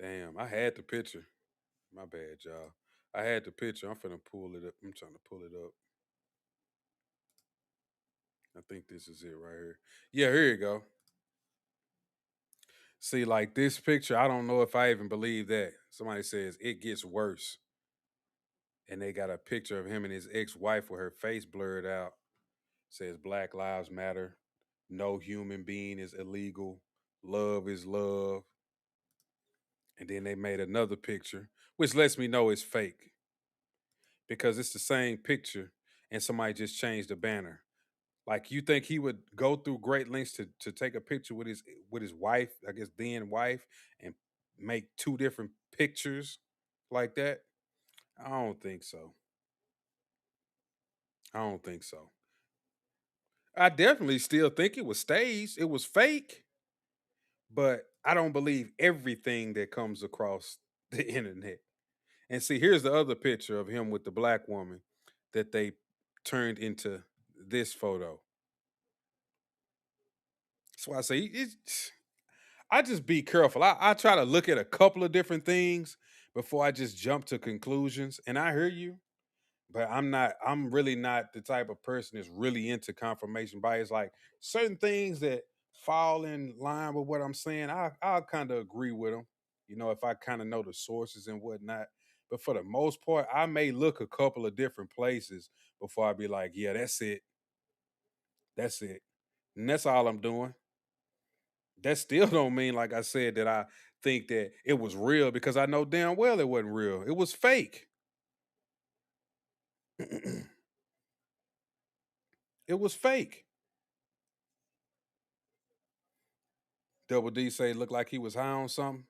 Speaker 1: Damn, I had the picture. My bad, y'all. I had the picture. I'm finna pull it up. I'm trying to pull it up. I think this is it right here. Yeah, here you go. See, like this picture, I don't know if I even believe that. Somebody says it gets worse. And they got a picture of him and his ex-wife with her face blurred out. Says Black Lives Matter. No human being is illegal. Love is love. And then they made another picture, which lets me know it's fake because it's the same picture and somebody just changed the banner. Like you think he would go through great lengths to take a picture with his wife, I guess then wife, and make two different pictures like that? I don't think so. I don't think so. I definitely still think it was staged. It was fake, but I don't believe everything that comes across the internet. And see, here's the other picture of him with the black woman that they turned into this photo. That's why I say I just be careful. I try to look at a couple of different things before I just jump to conclusions. And I hear you, but I'm really not the type of person that's really into confirmation bias. Like certain things that fall in line with what I'm saying, I'll kind of agree with them, if I kind of know the sources and whatnot. But for the most part, I may look a couple of different places before I be like, yeah, that's it. That's it. And that's all I'm doing. That still don't mean, like I said, that I think that it was real because I know damn well it wasn't real. It was fake. It was fake. Double D say it looked like he was high on something.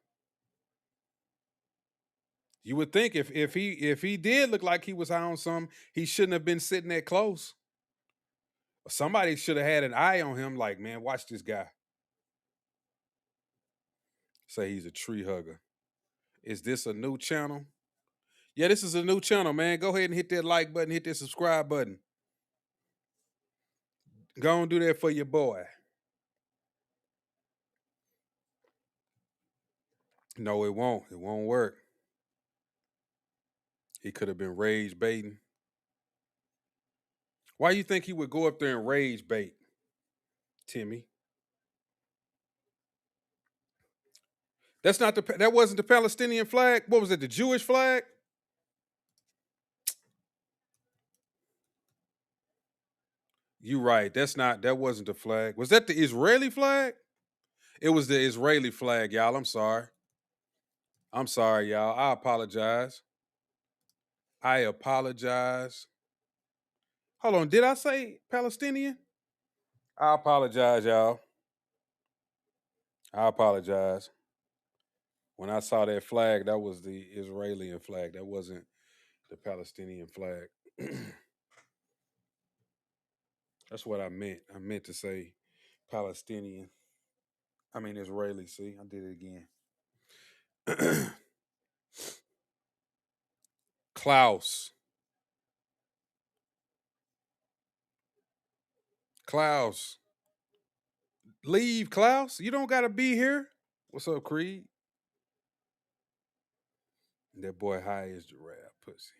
Speaker 1: You would think if he did look like he was high on something, he shouldn't have been sitting that close. Somebody should have had an eye on him. Like, man, watch this guy. Say he's a tree hugger. Is this a new channel? Yeah, this is a new channel, man. Go ahead and hit that like button, hit that subscribe button. Go and do that for your boy. No, it won't. It won't work. He could have been rage baiting. Why you think he would go up there and rage bait, Timmy? That wasn't the Palestinian flag. What was it? The Jewish flag? You right. That wasn't the flag. Was that the Israeli flag? It was the Israeli flag, y'all. I'm sorry. I'm sorry, y'all. I apologize. I apologize. Hold on. Did I say Palestinian? I apologize, y'all. I apologize. When I saw that flag, that was the Israeli flag. That wasn't the Palestinian flag. That's what I meant. I meant to say Palestinian. I mean Israeli. See, I did it again. Klaus. Klaus. Leave, Klaus. You don't gotta be here. What's up, Creed? That boy high as giraffe pussy.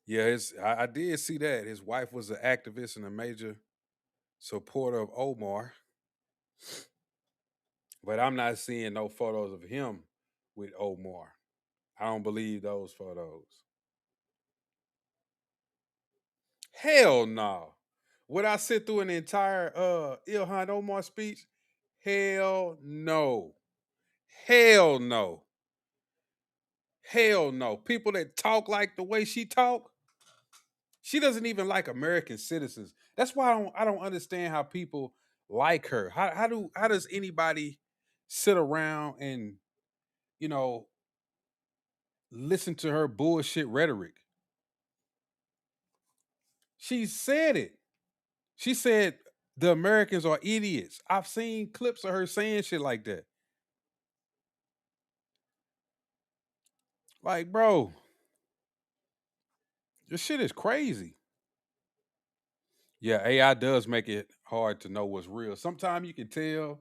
Speaker 1: Yeah, I did see that. His wife was an activist and a major supporter of Omar, but I'm not seeing no photos of him with Omar. I don't believe those photos. Hell no. Would I sit through an entire Ilhan Omar speech? Hell no. Hell no. Hell no. People that talk like the way she talk, she doesn't even like American citizens. That's why I don't understand how people like her. How does anybody sit around and, you know, listen to her bullshit rhetoric? She said it. She said the Americans are idiots. I've seen clips of her saying shit like that. Like, bro, this shit is crazy. Yeah, AI does make it hard to know what's real. Sometimes you can tell.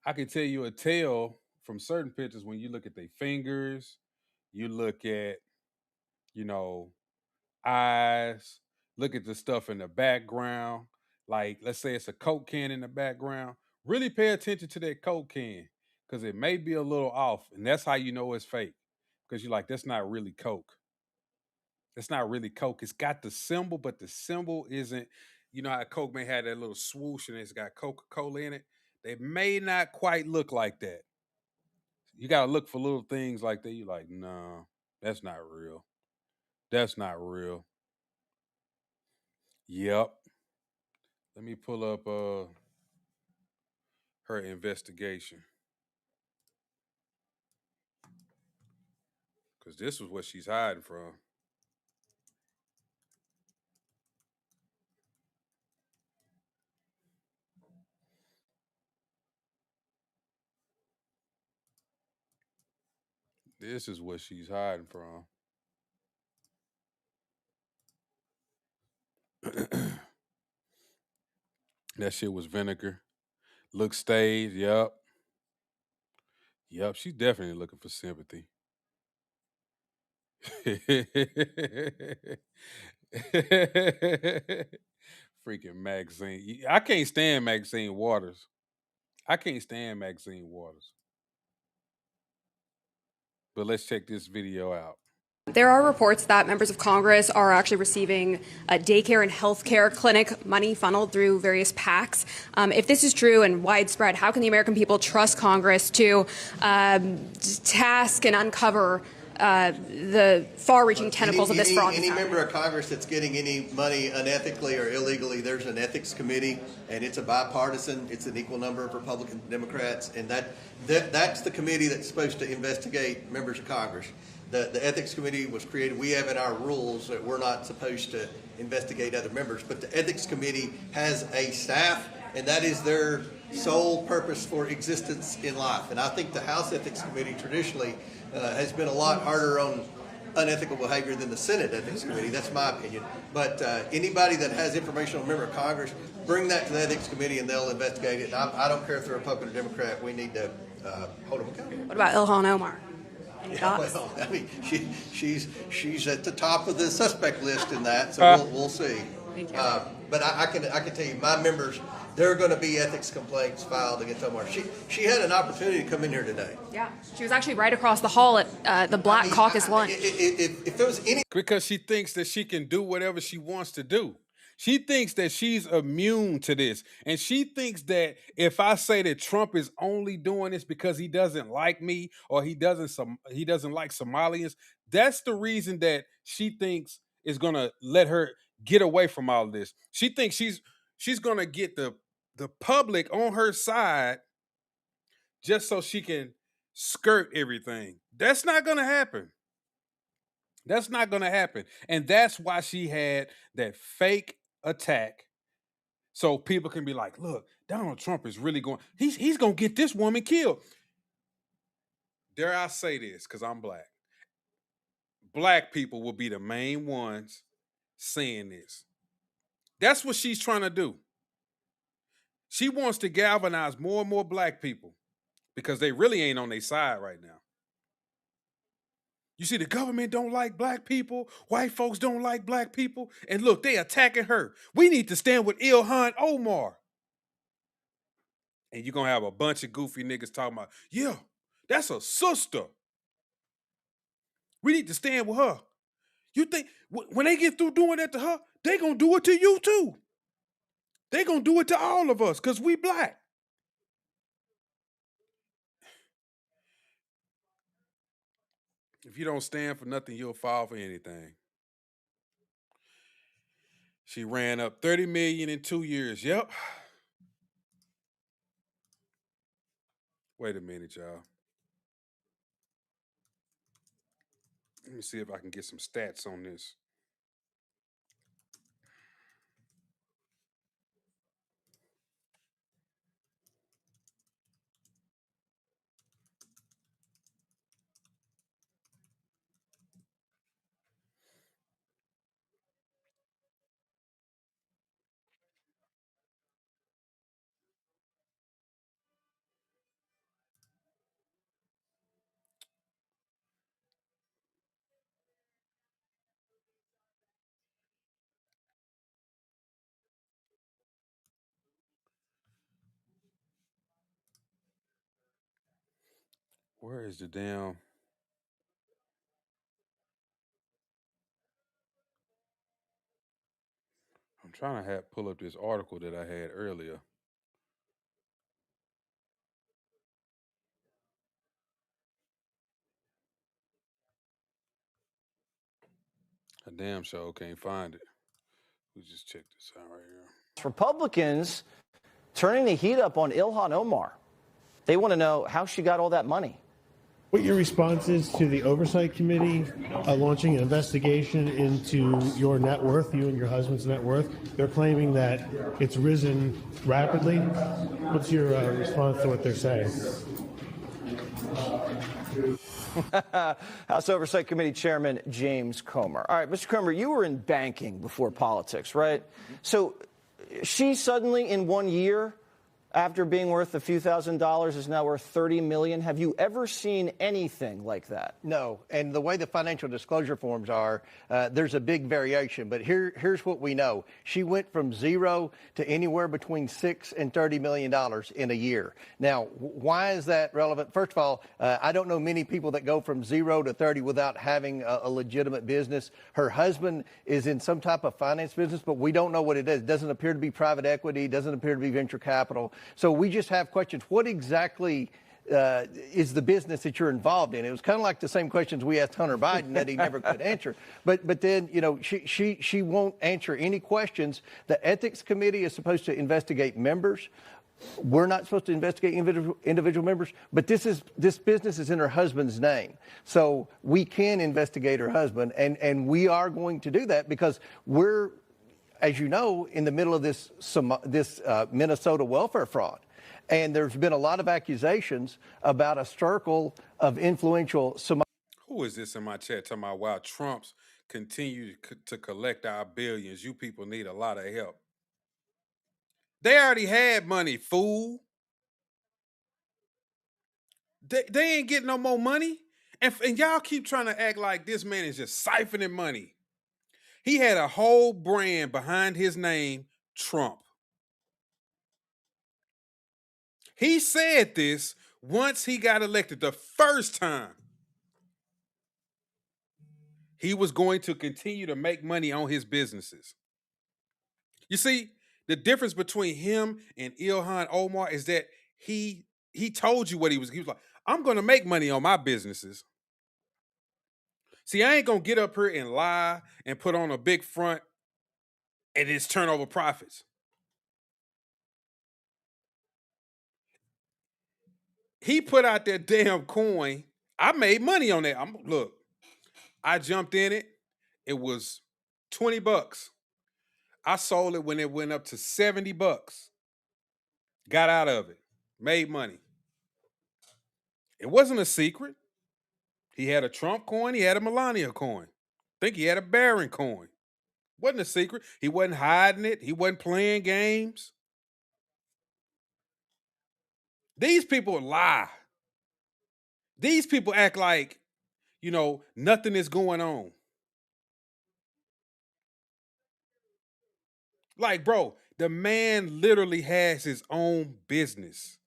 Speaker 1: I can tell you a tell from certain pictures when you look at their fingers, you look at, you know, eyes, look at the stuff in the background. Like, let's say it's a Coke can in the background. Really pay attention to that Coke can because it may be a little off. And that's how you know it's fake. Because you're like, that's not really Coke. It's not really Coke. It's got the symbol, but the symbol isn't, you know how Coke may have that little swoosh and it's got Coca-Cola in it. They may not quite look like that. You gotta look for little things like that. You're like, no, that's not real. That's not real. Yep. Let me pull up her investigation. Cause this was what she's hiding from. This is what she's hiding from. That shit was vinegar. Look staged. Yep. Yep. She's definitely looking for sympathy. Freaking Maxine. I can't stand Maxine Waters. I can't stand Maxine Waters. But let's check this video out.
Speaker 6: There are reports that members of Congress are actually receiving daycare and healthcare clinic money funneled through various PACs. If this is true and widespread, how can the American people trust Congress to task and uncover the far-reaching tentacles of this fraud?
Speaker 7: Any member of Congress that's getting any money unethically or illegally, there's an ethics committee, and it's a bipartisan. It's an equal number of Republicans and Democrats, and that's the committee that's supposed to investigate members of Congress. The ethics committee was created. We have in our rules that we're not supposed to investigate other members, but the ethics committee has a staff, and that is their sole purpose for existence in life. And I think the House Ethics Committee traditionally has been a lot harder on unethical behavior than the Senate Ethics Committee. That's my opinion. But anybody that has information on a member of Congress, bring that to the Ethics Committee and they'll investigate it. I don't care if they're Republican or Democrat. We need to hold them accountable.
Speaker 6: What about Ilhan Omar? Any thoughts?
Speaker 7: Well, I mean, she's at the top of the suspect list in that, so we'll see.
Speaker 6: Thank you.
Speaker 7: But I can tell you, my members, there are going to be ethics complaints filed against Omar. She had an opportunity to come in here today.
Speaker 6: Yeah, she was actually right across the hall at the Black Caucus lunch.
Speaker 7: If there was any,
Speaker 1: Because she thinks that she can do whatever she wants to do. She thinks that she's immune to this. And she thinks that if I say that Trump is only doing this because he doesn't like me or he doesn't like Somalians, that's the reason that she thinks is going to let her get away from all of this. She thinks she's going to get the public on her side just so she can skirt everything. That's not going to happen. That's not going to happen. And that's why she had that fake attack. So people can be like, look, Donald Trump is really going, he's going to get this woman killed. Dare I say this, because I'm black. Black people will be the main ones saying this. That's what she's trying to do. She wants to galvanize more and more black people because they really ain't on their side right now. You see, the government don't like black people. White folks don't like black people. And look, they attacking her. We need to stand with Ilhan Omar. And you're going to have a bunch of goofy niggas talking about, yeah, that's a sister. We need to stand with her. You think when they get through doing that to her, they going to do it to you too. They going to do it to all of us because we black. If you don't stand for nothing, you'll fall for anything. She ran up 30 million in 2 years. Yep. Wait a minute, y'all. Let me see if I can get some stats on this. Where is the damn? I'm trying to pull up this article that I had earlier. A damn show can't find it. We just check this out right here.
Speaker 8: Republicans turning the heat up on Ilhan Omar. They want to know how she got all that money.
Speaker 9: What your response is to the Oversight Committee launching an investigation into your net worth, you and your husband's net worth. They're claiming that it's risen rapidly. What's your response to what they're saying?
Speaker 8: House Oversight Committee Chairman James Comer. All right, Mr. Comer, you were in banking before politics, right? So she suddenly, in 1 year, after being worth a few $1,000s, is now worth $30 million. Have you ever seen anything like that?
Speaker 7: No, and the way the financial disclosure forms are, there's a big variation. But here's what we know: she went from zero to anywhere between $6 and $30 million in a year. Now, why is that relevant? First of all, I don't know many people that go from 0 to 30 without having a legitimate business. Her husband is in some type of finance business, but we don't know what it is. It doesn't appear to be private equity. Doesn't appear to be venture capital. So we just have questions. What exactly is the business that you're involved in? It was kind of like the same questions we asked Hunter Biden that he never could answer. But then, you know, she won't answer any questions. The Ethics Committee is supposed to investigate members. We're not supposed to investigate individual members, but this business is in her husband's name. So we can investigate her husband, and we are going to do that because we're, as you know, in the middle of this Minnesota welfare fraud. And there's been a lot of accusations about a circle of influential Somali.
Speaker 1: Who is this in my chat talking about, while Trump's continue to collect our billions, you people need a lot of help? They already had money, fool. They ain't getting no more money. And y'all keep trying to act like this man is just siphoning money. He had a whole brand behind his name, Trump. He said this once he got elected the first time. He was going to continue to make money on his businesses. You see, the difference between him and Ilhan Omar is that he told you what he was like, I'm going to make money on my businesses. See, I ain't going to get up here and lie and put on a big front and just turn over profits. He put out that damn coin. I made money on that. Look, I jumped in it. It was $20. I sold it when it went up to $70. Got out of it. Made money. It wasn't a secret. He had a Trump coin. He had a Melania coin. I think he had a Barron coin. Wasn't a secret. He wasn't hiding it. He wasn't playing games. These people lie. These people act like, nothing is going on. Like, bro, the man literally has his own business.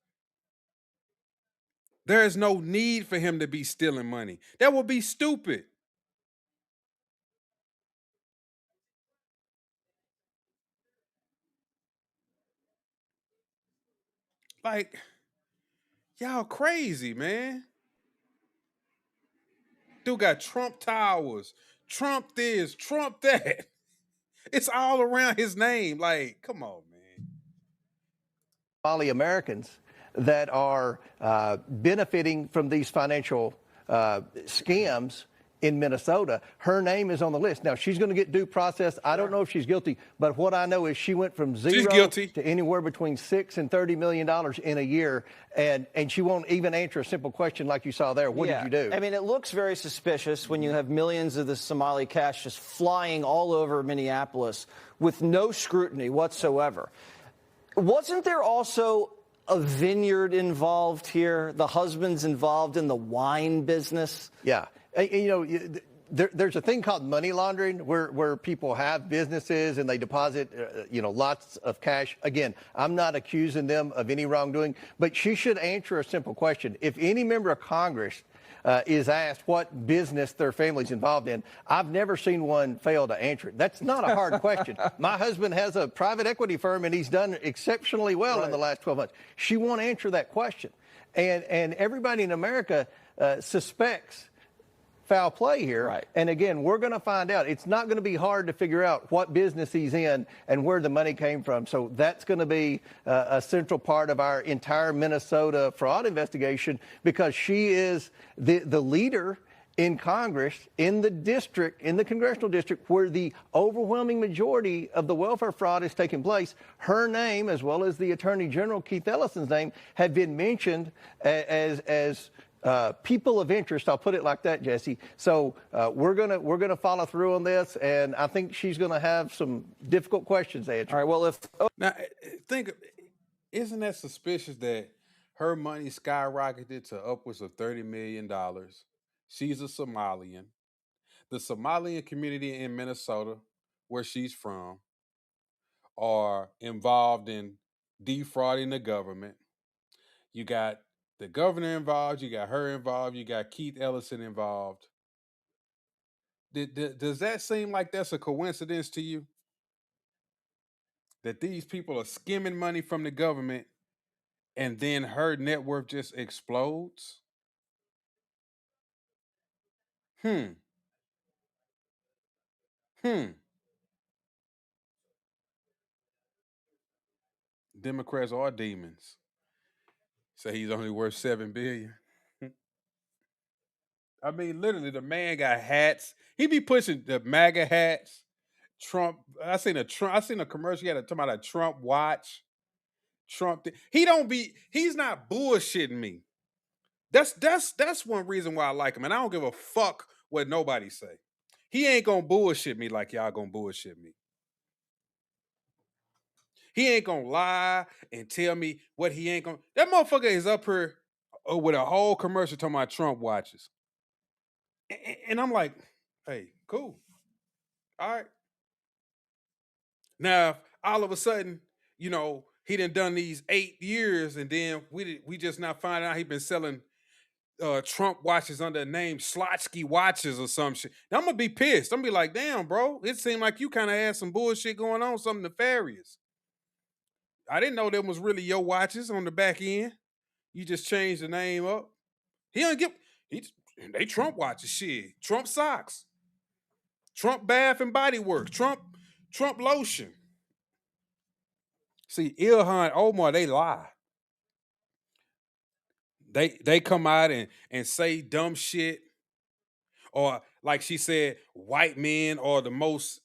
Speaker 1: There is no need for him to be stealing money. That would be stupid. Like, y'all crazy, man. Dude got Trump Towers, Trump this, Trump that. It's all around his name. Like, come on, man.
Speaker 7: Somali Americans that are benefiting from these financial scams in Minnesota. Her name is on the list. Now, she's going to get due process. I don't know if she's guilty, but what I know is she went from zero to anywhere between $6 and $30 million in a year, and she won't even answer a simple question like you saw there. What did you do?
Speaker 8: I mean, it looks very suspicious when you have millions of the Somali cash just flying all over Minneapolis with no scrutiny whatsoever. Wasn't there also a vineyard involved here? The husband's involved in the wine business?
Speaker 7: Yeah. There's a thing called money laundering where people have businesses and they deposit, lots of cash. Again, I'm not accusing them of any wrongdoing, but she should answer a simple question. If any member of Congress is asked what business their family's involved in, I've never seen one fail to answer it. That's not a hard question. My husband has a private equity firm, and he's done exceptionally well in the last 12 months. She won't answer that question. And everybody in America suspects foul play here.
Speaker 8: Right.
Speaker 7: And again, we're going to find out. It's not going to be hard to figure out what business he's in and where the money came from. So that's going to be a central part of our entire Minnesota fraud investigation, because she is the leader in Congress, in the district, in the congressional district where the overwhelming majority of the welfare fraud is taking place. Her name, as well as the Attorney General Keith Ellison's name, have been mentioned as people of interest. I'll put it like that, Jesse. So we're gonna follow through on this, and I think she's gonna have some difficult questions to answer.
Speaker 8: All right. Well,
Speaker 1: Now, isn't that suspicious that her money skyrocketed to upwards of $30 million? She's a Somalian. The Somalian community in Minnesota, where she's from, are involved in defrauding the government. You got the governor involved, you got her involved, you got Keith Ellison involved. Does that seem like that's a coincidence to you? That these people are skimming money from the government and then her net worth just explodes? Hmm. Democrats are demons. Say he's only worth $7 billion. I mean, literally, the man got hats. He be pushing the MAGA hats. Trump. I seen a commercial. He had talking about a Trump watch. He don't be. He's not bullshitting me. That's one reason why I like him, and I don't give a fuck what nobody say. He ain't gonna bullshit me like y'all gonna bullshit me. He ain't gonna lie and tell me what he ain't gonna. That motherfucker is up here with a whole commercial talking about Trump watches, and I'm like, hey, cool, all right. Now, if all of a sudden, he done these 8 years, and then we just now find out he been selling Trump watches under the name Slotsky watches or some shit. Now, I'm gonna be pissed. I'm gonna be like, damn, bro, it seemed like you kind of had some bullshit going on, something nefarious. I didn't know them was really your watches on the back end. You just changed the name up. He don't give. They Trump watches, shit. Trump socks. Trump Bath and Body Works. Trump lotion. See, Ilhan, Omar, they lie. They come out and say dumb shit, or like she said, white men are the most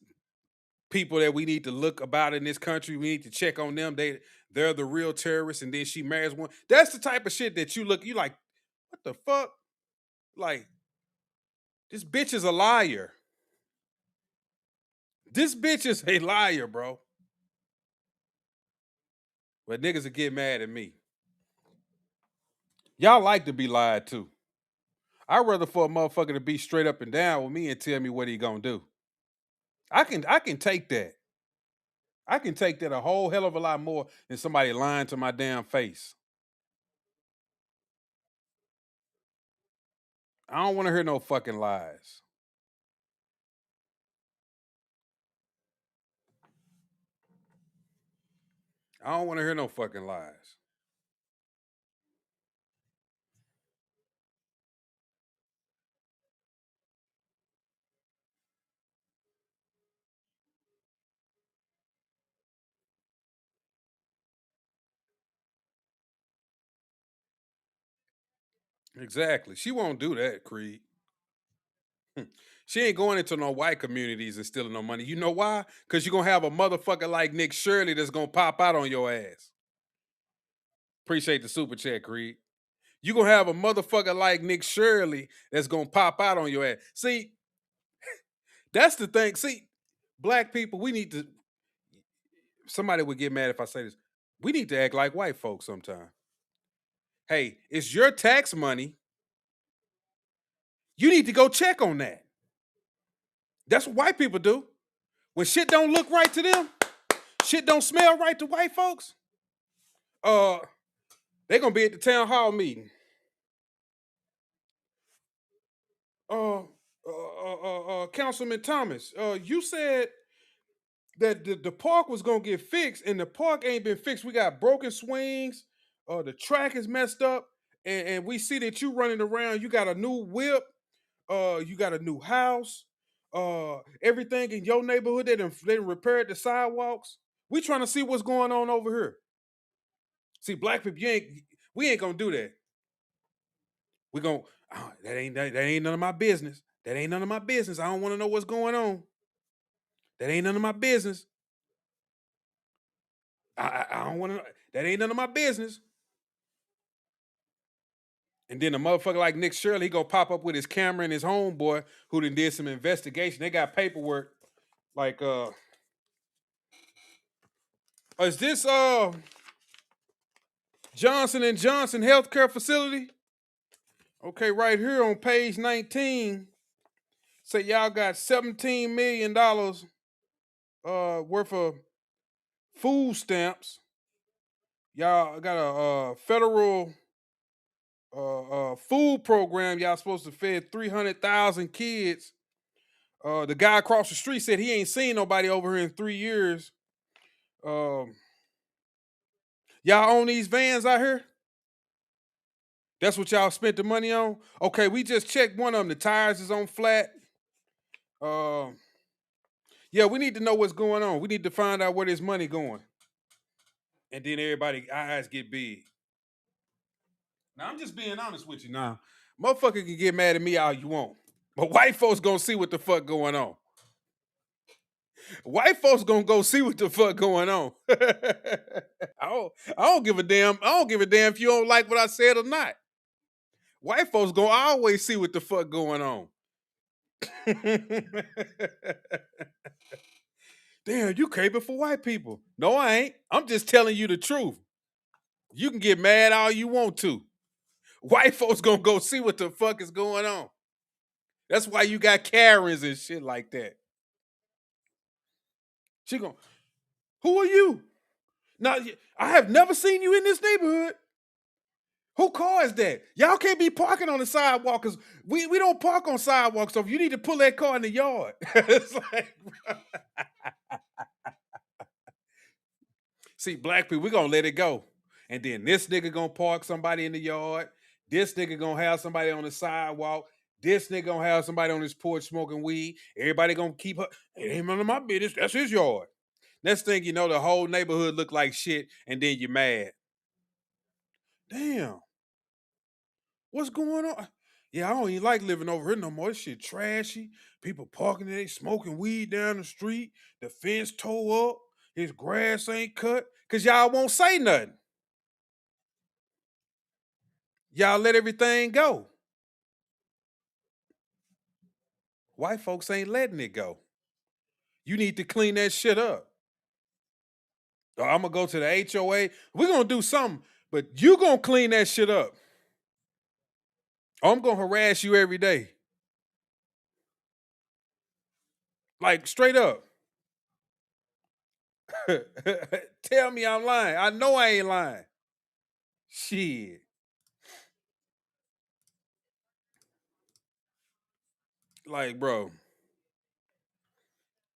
Speaker 1: people that we need to look about in this country. We need to check on them. They're the real terrorists, and then she marries one. That's the type of shit that you like, what the fuck? Like, this bitch is a liar. This bitch is a liar, bro. But niggas will get mad at me. Y'all like to be lied to. I'd rather for a motherfucker to be straight up and down with me and tell me what he gonna do. I can take that. I can take that a whole hell of a lot more than somebody lying to my damn face. I don't want to hear no fucking lies. I don't want to hear no fucking lies. Exactly. She won't do that, Creed. She ain't going into no white communities and stealing no money. You know why? Because you're going to have a motherfucker like Nick Shirley that's going to pop out on your ass. Appreciate the super chat, Creed. You're going to have a motherfucker like Nick Shirley that's going to pop out on your ass. See, that's the thing. See, black people, we need to, somebody would get mad if I say this. We need to act like white folks sometime. Hey, it's your tax money. You need to go check on that. That's what white people do. When shit don't look right to them, shit don't smell right to white folks, they're gonna be at the town hall meeting. Councilman Thomas, you said that the park was gonna get fixed, and the park ain't been fixed. We got broken swings. The track is messed up, and we see that you running around. You got a new whip. You got a new house. Everything in your neighborhood they done repaired the sidewalks. We trying to see what's going on over here. See, black people, we ain't gonna do that. We gonna that ain't none of my business. That ain't none of my business. I don't want to know what's going on. That ain't none of my business. I don't want to. That ain't none of my business. And then a motherfucker like Nick Shirley, he gonna pop up with his camera and his homeboy who did some investigation. They got paperwork. Like, is this Johnson and Johnson healthcare facility? Okay, right here on page 19, say y'all got $17 million worth of food stamps. Y'all got a federal food program. Y'all supposed to feed 300,000 kids. The guy across the street said he ain't seen nobody over here in 3 years. Y'all own these vans out here? That's what y'all spent the money on? Okay, we just checked one of them. The tires is on flat. Yeah, we need to know what's going on. We need to find out where this money going. And then everybody eyes get big. Now, I'm just being honest with you now. Motherfucker can get mad at me all you want. But white folks gonna see what the fuck going on. White folks gonna go see what the fuck going on. I don't give a damn. I don't give a damn if you don't like what I said or not. White folks gonna always see what the fuck going on. Damn, you caping for white people. No, I ain't. I'm just telling you the truth. You can get mad all you want to. White folks gonna go see what the fuck is going on. That's why you got Karens and shit like that. She gonna, who are you? Now, I have never seen you in this neighborhood. Who car is that? Y'all can't be parking on the sidewalk because we don't park on sidewalks. So you need to pull that car in the yard. It's like, see, black people, we gonna let it go. And then this nigga gonna park somebody in the yard. This nigga gonna have somebody on the sidewalk. This nigga gonna have somebody on his porch smoking weed. Everybody gonna keep her. It ain't none of my business. That's his yard. Next thing you know, the whole neighborhood look like shit, and then you're mad. Damn, what's going on? Yeah, I don't even like living over here no more. This shit trashy. People parking there, smoking weed down the street. The fence tore up. His grass ain't cut. Cause y'all won't say nothing. Y'all let everything go. White folks ain't letting it go. You need to clean that shit up. Or I'm gonna go to the HOA. We're gonna do something, but you gonna clean that shit up. Oh, I'm gonna harass you every day. Like straight up. Tell me I'm lying. I know I ain't lying. Shit. Like, bro.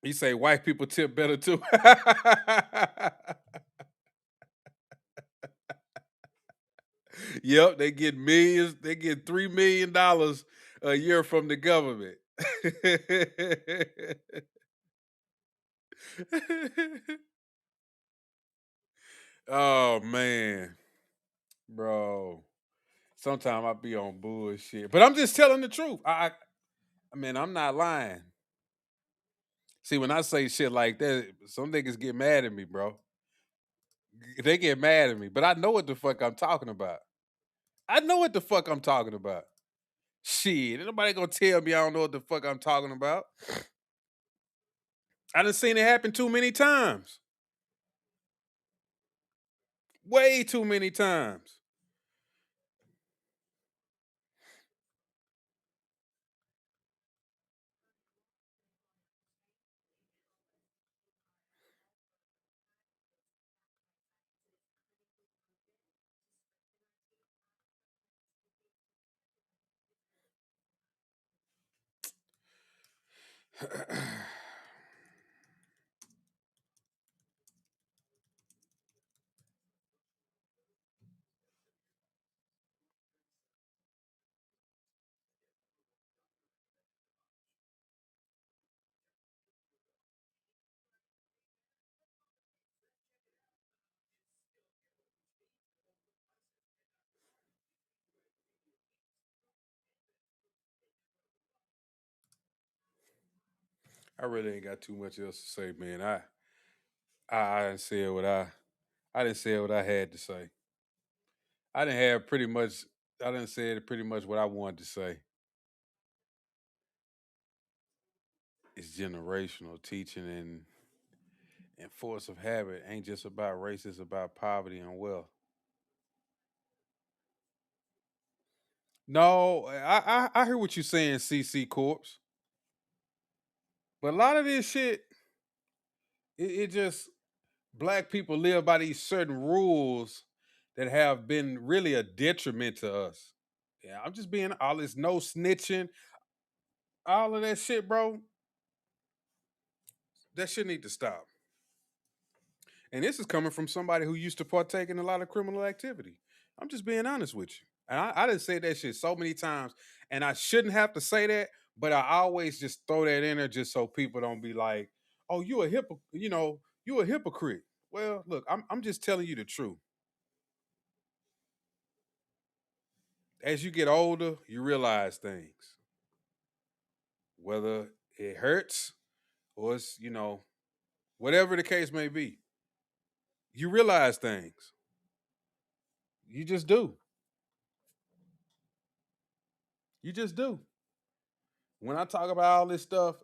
Speaker 1: He say white people tip better too. Yep, they get millions. They get $3 million a year from the government. Oh man, bro. Sometimes I be on bullshit, but I'm just telling the truth. I mean, I'm not lying. See, when I say shit like that, some niggas get mad at me, bro. They get mad at me, but I know what the fuck I'm talking about. I know what the fuck I'm talking about. Shit, ain't nobody gonna tell me I don't know what the fuck I'm talking about. I done seen it happen too many times. Way too many times. I really ain't got too much else to say, man. I didn't say what I didn't say what I had to say. I didn't have pretty much I didn't say pretty much what I wanted to say. It's generational teaching and force of habit ain't just about race, it's about poverty and wealth. No, I hear what you're saying, CC Corpse. But a lot of this shit, it just black people live by these certain rules that have been really a detriment to us. Yeah, I'm just being all this no snitching, all of that shit, bro. That shit need to stop. And this is coming from somebody who used to partake in a lot of criminal activity. I'm just being honest with you. And I didn't say that shit so many times, and I shouldn't have to say that, but I always just throw that in there just so people don't be like, "Oh, you a hypocrite." Well, look, I'm just telling you the truth. As you get older, you realize things, whether it hurts or it's whatever the case may be. You realize things. You just do. You just do. When I talk about all this stuff,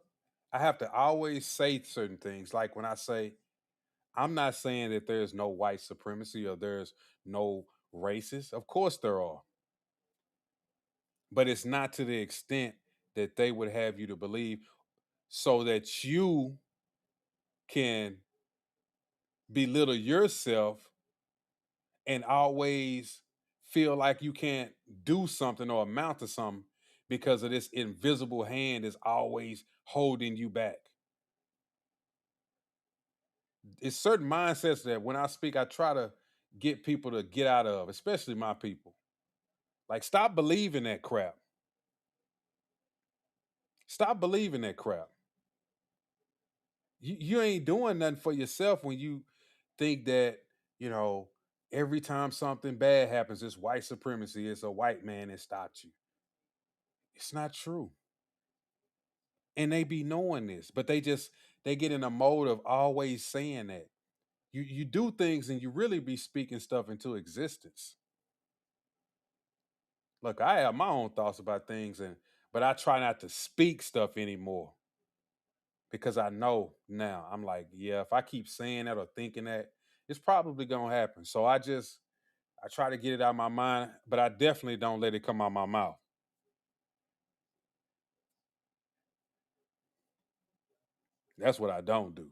Speaker 1: I have to always say certain things. Like when I say, I'm not saying that there's no white supremacy or there's no racist. Of course there are. But it's not to the extent that they would have you to believe so that you can belittle yourself and always feel like you can't do something or amount to something because of this invisible hand is always holding you back. It's certain mindsets that when I speak, I try to get people to get out of, especially my people. Like, stop believing that crap. Stop believing that crap. You ain't doing nothing for yourself when you think that, you know, every time something bad happens, it's white supremacy, it's a white man that stopped you. It's not true. And they be knowing this, but they get in a mode of always saying that. You do things and you really be speaking stuff into existence. Look, I have my own thoughts about things, but I try not to speak stuff anymore because I know now. I'm like, yeah, if I keep saying that or thinking that, it's probably gonna happen. So I try to get it out of my mind, but I definitely don't let it come out my mouth. That's what I don't do.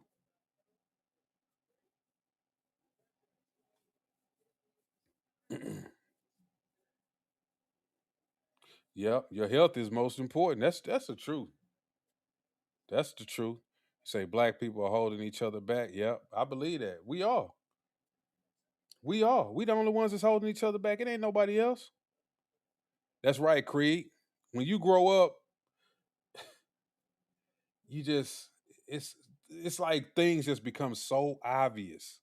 Speaker 1: Yep, your health is most important. That's the truth. That's the truth. Say black people are holding each other back. Yep, I believe that. We are. We are. We the only ones that's holding each other back. It ain't nobody else. That's right, Creed. When you grow up, you just it's like things just become so obvious.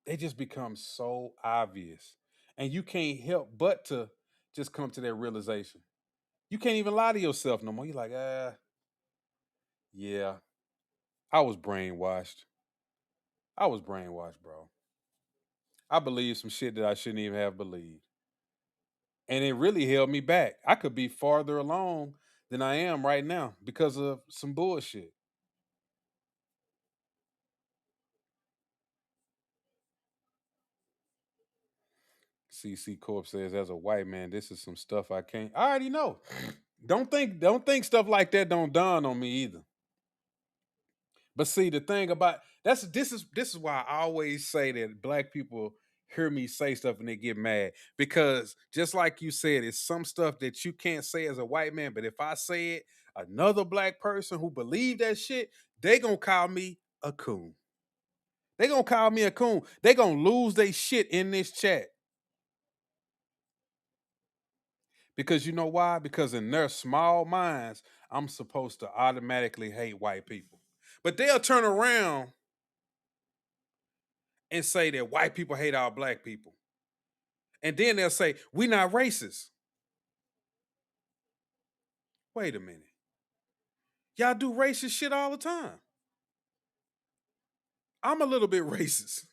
Speaker 1: They just become so obvious. And you can't help but to just come to that realization. You can't even lie to yourself no more. You're like, yeah, I was brainwashed. I was brainwashed, bro. I believed some shit that I shouldn't even have believed. And it really held me back. I could be farther along than I am right now because of some bullshit. CC Corp says, as a white man, this is some stuff I can't. I already know. Don't think stuff like that don't dawn on me either. But see, the thing about this is why I always say that black people hear me say stuff and they get mad because just like you said, it's some stuff that you can't say as a white man, but if I say it, another black person who believe that shit, they gonna call me a coon. They gonna call me a coon. They gonna lose their shit in this chat because you know why? Because in their small minds, I'm supposed to automatically hate white people, but they'll turn around and say that white people hate our black people. And then they'll say, we not racist. Wait a minute. Y'all do racist shit all the time. I'm a little bit racist.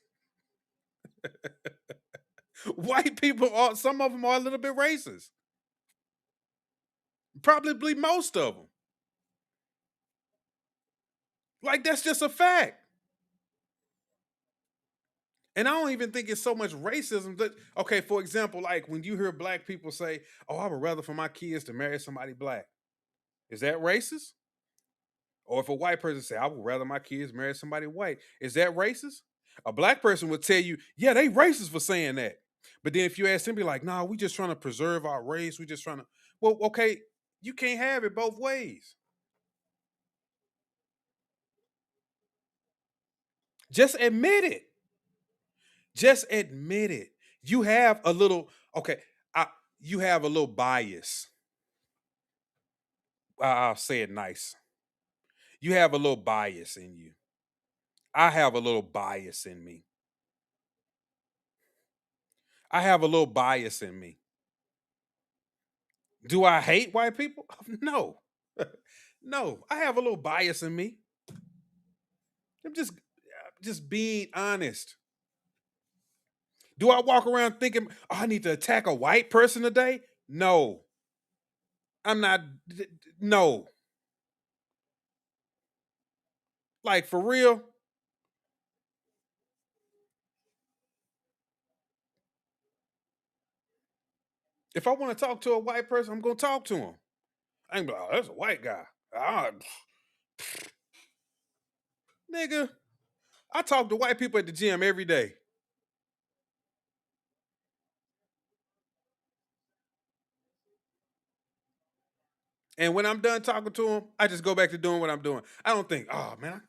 Speaker 1: White people are, some of them are a little bit racist. Probably most of them. Like, that's just a fact. And I don't even think it's so much racism that, okay, for example, like when you hear black people say, oh, I would rather for my kids to marry somebody black. Is that racist? Or if a white person say, I would rather my kids marry somebody white, is that racist? A black person would tell you, yeah, they racist for saying that. But then if you ask them, be like, nah, we just trying to preserve our race. We just trying to, well, okay, you can't have it both ways. Just admit it. Just admit it. You have a little, okay, I, you have a little bias. I'll say it nice. You have a little bias in you. I have a little bias in me. I have a little bias in me. Do I hate white people? No. No, I have a little bias in me. I'm just being honest. Do I walk around thinking, oh, I need to attack a white person today? No. I'm not no. Like for real? If I want to talk to a white person, I'm gonna talk to him. I ain't be like, oh, that's a white guy. Ah, nigga, I talk to white people at the gym every day. And when I'm done talking to him, I just go back to doing what I'm doing. I don't think, oh man,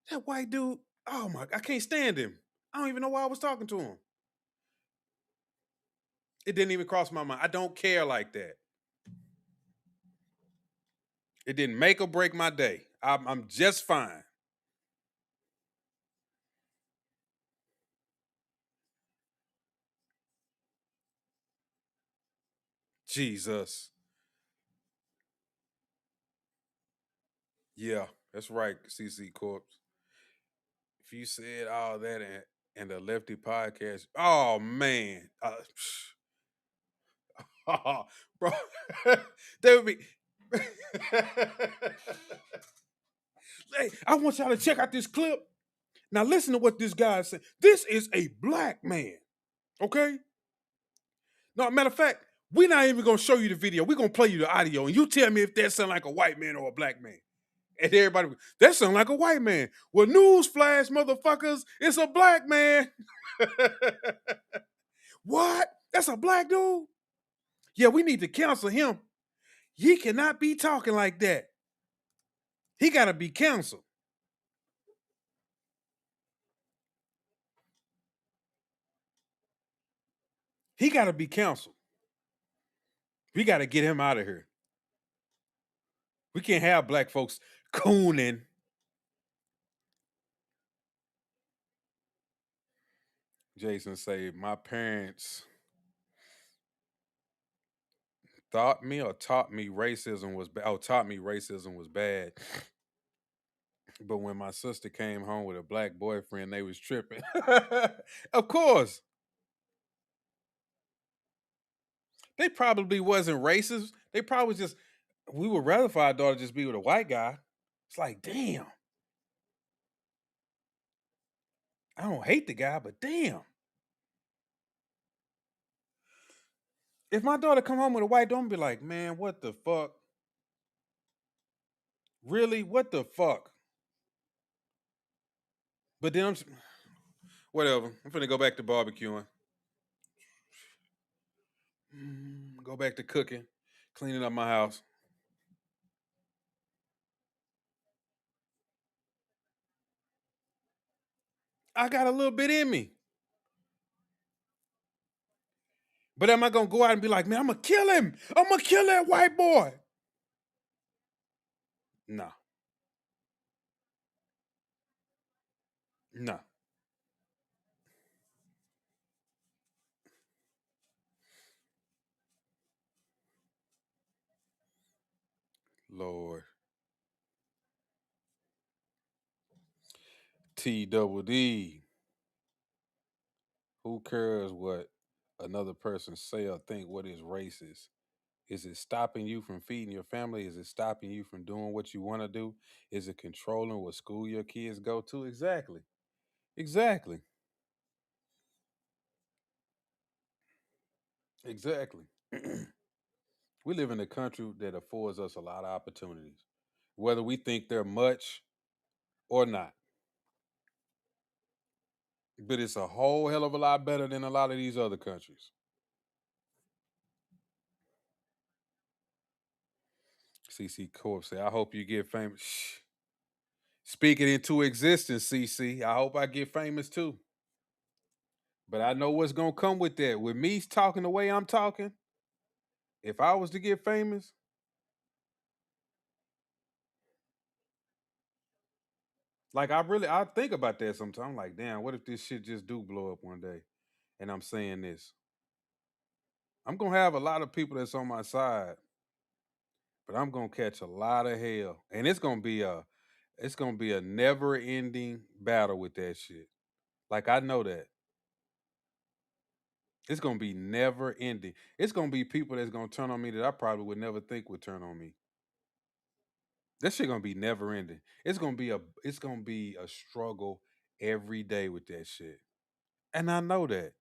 Speaker 1: that white dude, oh my, I can't stand him. I don't even know why I was talking to him. It didn't even cross my mind. I don't care like that. It didn't make or break my day. I'm just fine. Jesus. Yeah, that's right, CC Corpse. If you said all that and the Lefty podcast, oh man, bro, they would be. Hey, I want y'all to check out this clip. Now listen to what this guy said. This is a black man. Okay. No, matter of fact, We're not even gonna show you the video. We're gonna play you the audio, and you tell me if that sound like a white man or a black man. And everybody, that sound like a white man. Well, newsflash, motherfuckers, it's a black man. What? That's a black dude? Yeah, we need to cancel him. He cannot be talking like that. He gotta be canceled. He gotta be canceled. We gotta get him out of here. We can't have black folks cooning. Jason say, my parents taught me racism was bad. Oh, taught me racism was bad. But when my sister came home with a black boyfriend, they was tripping. Of course. They probably wasn't racist. They probably just, we would rather for our daughter just be with a white guy. It's like, damn. I don't hate the guy, but damn. If my daughter come home with a white, don't be like, man, what the fuck? Really? What the fuck? But then whatever. I'm finna go back to barbecuing. Go back to cooking, cleaning up my house. I got a little bit in me. But am I gonna go out and be like, man, I'm gonna kill him? I'm gonna kill that white boy. No. No. Lord. T double D. Who cares what another person say or think? What is racist? Is it stopping you from feeding your family? Is it stopping you from doing what you want to do? Is it controlling what school your kids go to? Exactly. Exactly. Exactly. We live in a country that affords us a lot of opportunities, whether we think they're much or not. But it's a whole hell of a lot better than a lot of these other countries. CC Corp say, I hope you get famous. Shh. Speak it into existence, CC. I hope I get famous too. But I know what's gonna come with that. With me talking the way I'm talking, if I was to get famous, like I think about that sometimes. I'm like, damn, what if this shit just do blow up one day? And I'm saying this. I'm gonna have a lot of people that's on my side, but I'm gonna catch a lot of hell. And it's gonna be a never ending battle with that shit. Like I know that. It's gonna be never ending. It's gonna be people that's gonna turn on me that I probably would never think would turn on me. That shit gonna be never ending. It's gonna be a struggle every day with that shit. And I know that.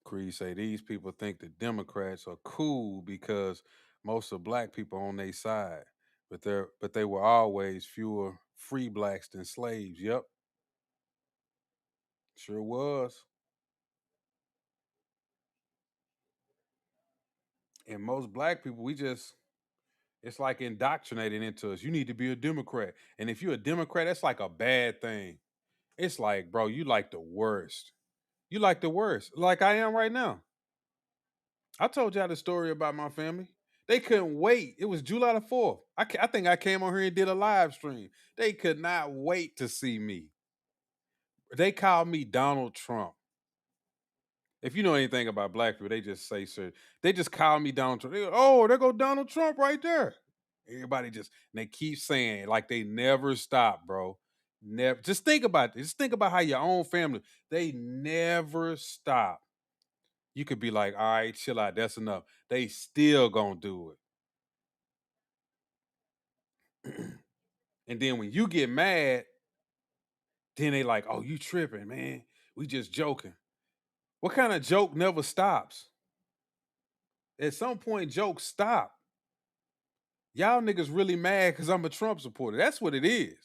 Speaker 1: Creed say these people think the Democrats are cool because most of black people on their side. But they were always fewer free blacks than slaves. Yep. Sure was. And most black people, it's like indoctrinated into us. You need to be a Democrat. And if you're a Democrat, that's like a bad thing. It's like, bro, you like the worst. You like the worst. Like I am right now. I told y'all the story about my family. They couldn't wait. It was July the 4th. I think I came on here and did a live stream. They could not wait to see me. They called me Donald Trump. If you know anything about black people, they just say, sir, they just call me Donald Trump. They go, oh, there go Donald Trump right there. Everybody and they keep saying it like they never stop, bro. Never. Just think about this. Just think about how your own family, they never stop. You could be like, all right, chill out. That's enough. They still gonna do it. And then when you get mad, then they like, oh, you tripping, man. We just joking. What kind of joke never stops? At some point, jokes stop. Y'all niggas really mad because I'm a Trump supporter. That's what it is.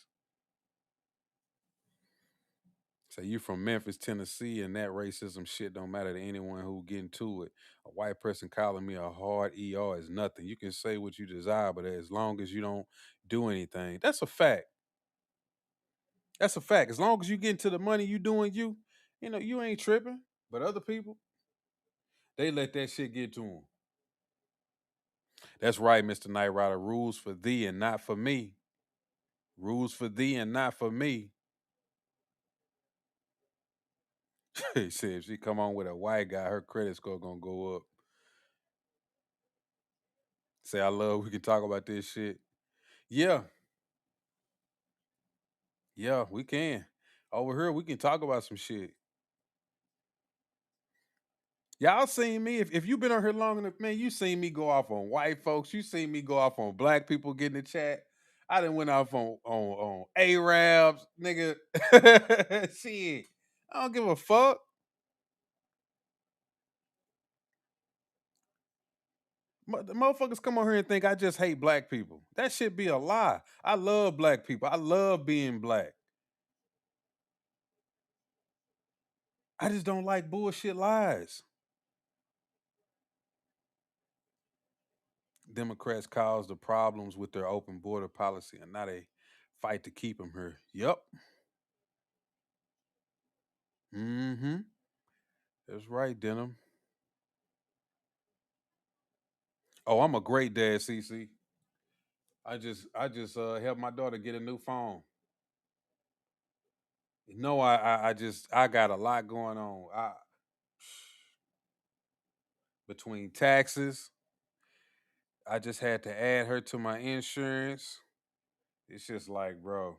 Speaker 1: So you from Memphis, Tennessee, and that racism shit don't matter to anyone who get into it. A white person calling me a hard ER is nothing. You can say what you desire, but as long as you don't do anything, that's a fact. That's a fact. As long as you get into the money, you doing you, you ain't tripping. But other people, they let that shit get to them. That's right, Mr. Knight Rider. Rules for thee and not for me. Rules for thee and not for me. He said if she come on with a white guy, her credit score gonna go up. Say I love we can talk about this shit. Yeah, yeah, we can. Over here, we can talk about some shit. Y'all seen me. If you've been on here long enough, man, you seen me go off on white folks. You seen me go off on black people getting the chat. I done went off on Arabs, nigga. Shit. I don't give a fuck. The motherfuckers come on here and think I just hate black people. That should be a lie. I love black people. I love being black. I just don't like bullshit lies. Democrats caused the problems with their open border policy, and now they fight to keep them here. Yep. Mm-hmm. That's right, Denim. Oh, I'm a great dad, CC. I just helped my daughter get a new phone. No, I got a lot going on. Between taxes, I just had to add her to my insurance. It's just like, bro,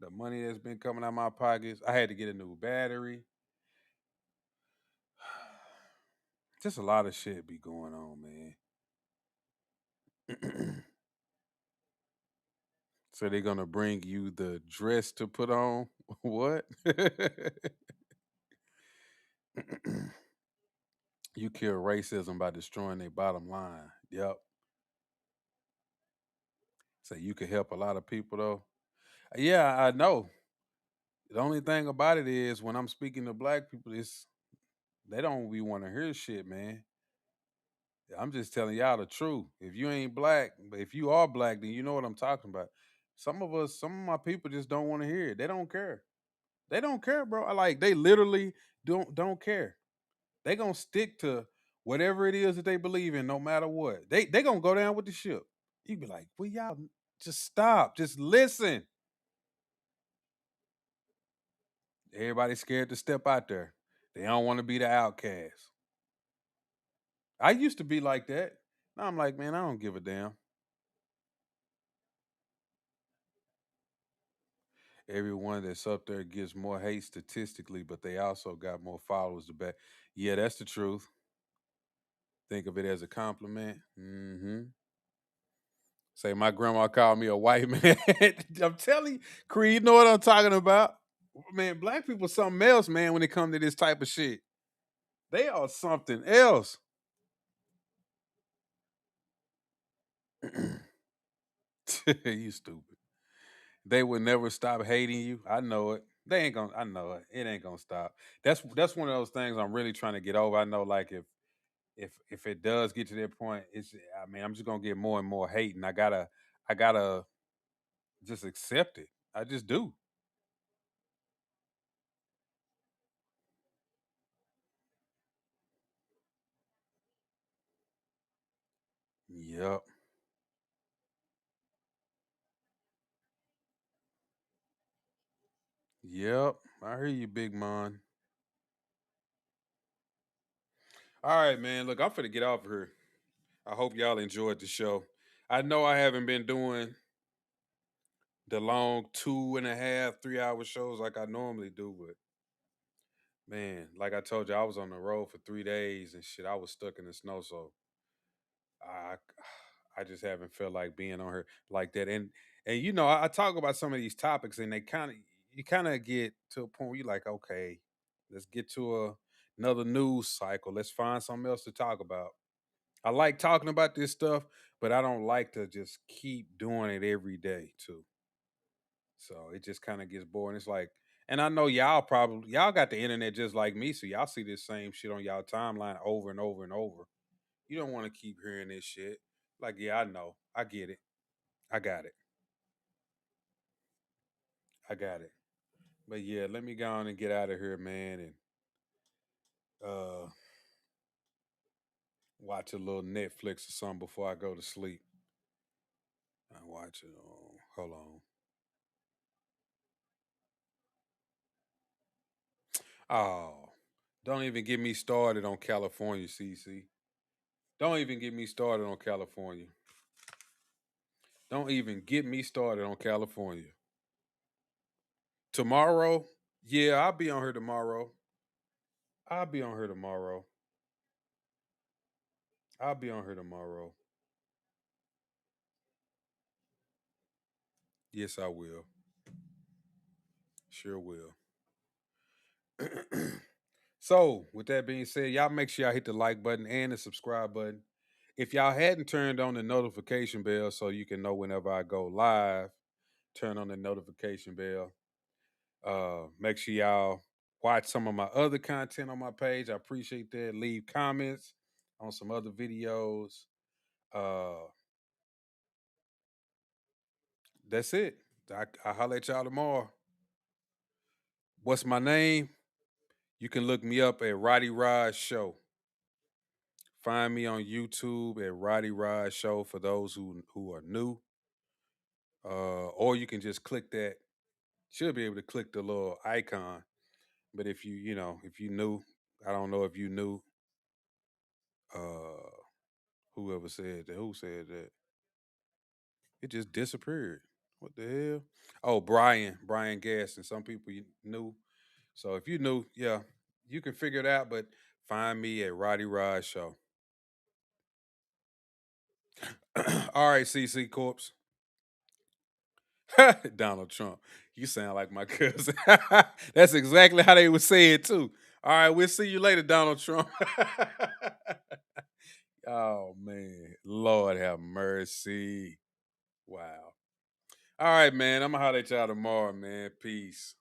Speaker 1: the money that's been coming out of my pockets. I had to get a new battery. Just a lot of shit be going on, man. So they're gonna bring you the dress to put on. What? You kill racism by destroying their bottom line. Yep. So you can help a lot of people though. Yeah, I know. The only thing about it is when I'm speaking to black people, it's they don't be want to hear shit, man. I'm just telling y'all the truth. If you ain't black, but if you are black, then you know what I'm talking about. Some of my people just don't want to hear it. They don't care. They don't care, bro. I like they literally don't care. They gonna stick to whatever it is that they believe in, no matter what. They gonna go down with the ship. You be like, well, y'all just stop, just listen. Everybody's scared to step out there. They don't want to be the outcast. I used to be like that. Now I'm like, man, I don't give a damn. Everyone that's up there gets more hate statistically, but they also got more followers to back. Yeah, that's the truth. Think of it as a compliment. Mm-hmm. Say my grandma called me a white man. I'm telling you, Creed, you know what I'm talking about. Man, black people something else, man, when it comes to this type of shit. They are something else. You stupid. They would never stop hating you. I know it. They ain't gonna. I know it. It ain't gonna stop. That's one of those things I'm really trying to get over. I know, like if it does get to that point, it's. I mean, I'm just gonna get more and more hate, and I gotta just accept it. I just do. Yep. Yep. I hear you, big man. All right, man. Look, I'm finna get off of here. I hope y'all enjoyed the show. I know I haven't been doing the long 2.5, 3 hour shows like I normally do, but man, like I told you, I was on the road for 3 days and shit. I was stuck in the snow, so I I just haven't felt like being on her like that. And And I talk about some of these topics, and you kind of get to a point where you're like, okay, let's get to another news cycle. Let's find something else to talk about. I like talking about this stuff, but I don't like to just keep doing it every day too. So it just kind of gets boring. It's like, and I know y'all got the internet just like me, so y'all see this same shit on y'all timeline over and over and over. You don't want to keep hearing this shit. Like, yeah, I know, I get it, I got it, I got it. But yeah, let me go on and get out of here, man, and uh watch a little Netflix or something before I go to sleep. I watch it. Hold on. Oh, don't even get me started on California, CC. Don't even get me started on California. Don't even get me started on California. Tomorrow, yeah, I'll be on here tomorrow. I'll be on here tomorrow. I'll be on here tomorrow. Yes, I will. Sure will. So, with that being said, y'all make sure y'all hit the like button and the subscribe button. If y'all hadn't turned on the notification bell so you can know whenever I go live, turn on the notification bell. Make sure y'all watch some of my other content on my page. I appreciate that. Leave comments on some other videos. Uh, that's it. I'll holler at y'all tomorrow. What's my name? You can look me up at Roddy Rod Show. Find me on YouTube at Roddy Rod Show for those who are new. Or you can just click that. Should be able to click the little icon. But if if you new, I don't know if you knew. Uh, whoever said that, who said that? It just disappeared. What the hell? Oh, Brian Gaston. Some people you knew. So if you knew, yeah, you can figure it out. But find me at Roddy Rod Show. All right, CC Corpse. Donald Trump. You sound like my cousin. That's exactly how they would say it too. All right, we'll see you later, Donald Trump. Oh man, Lord have mercy. Wow. All right, man. I'm gonna holler at y'all tomorrow, man. Peace.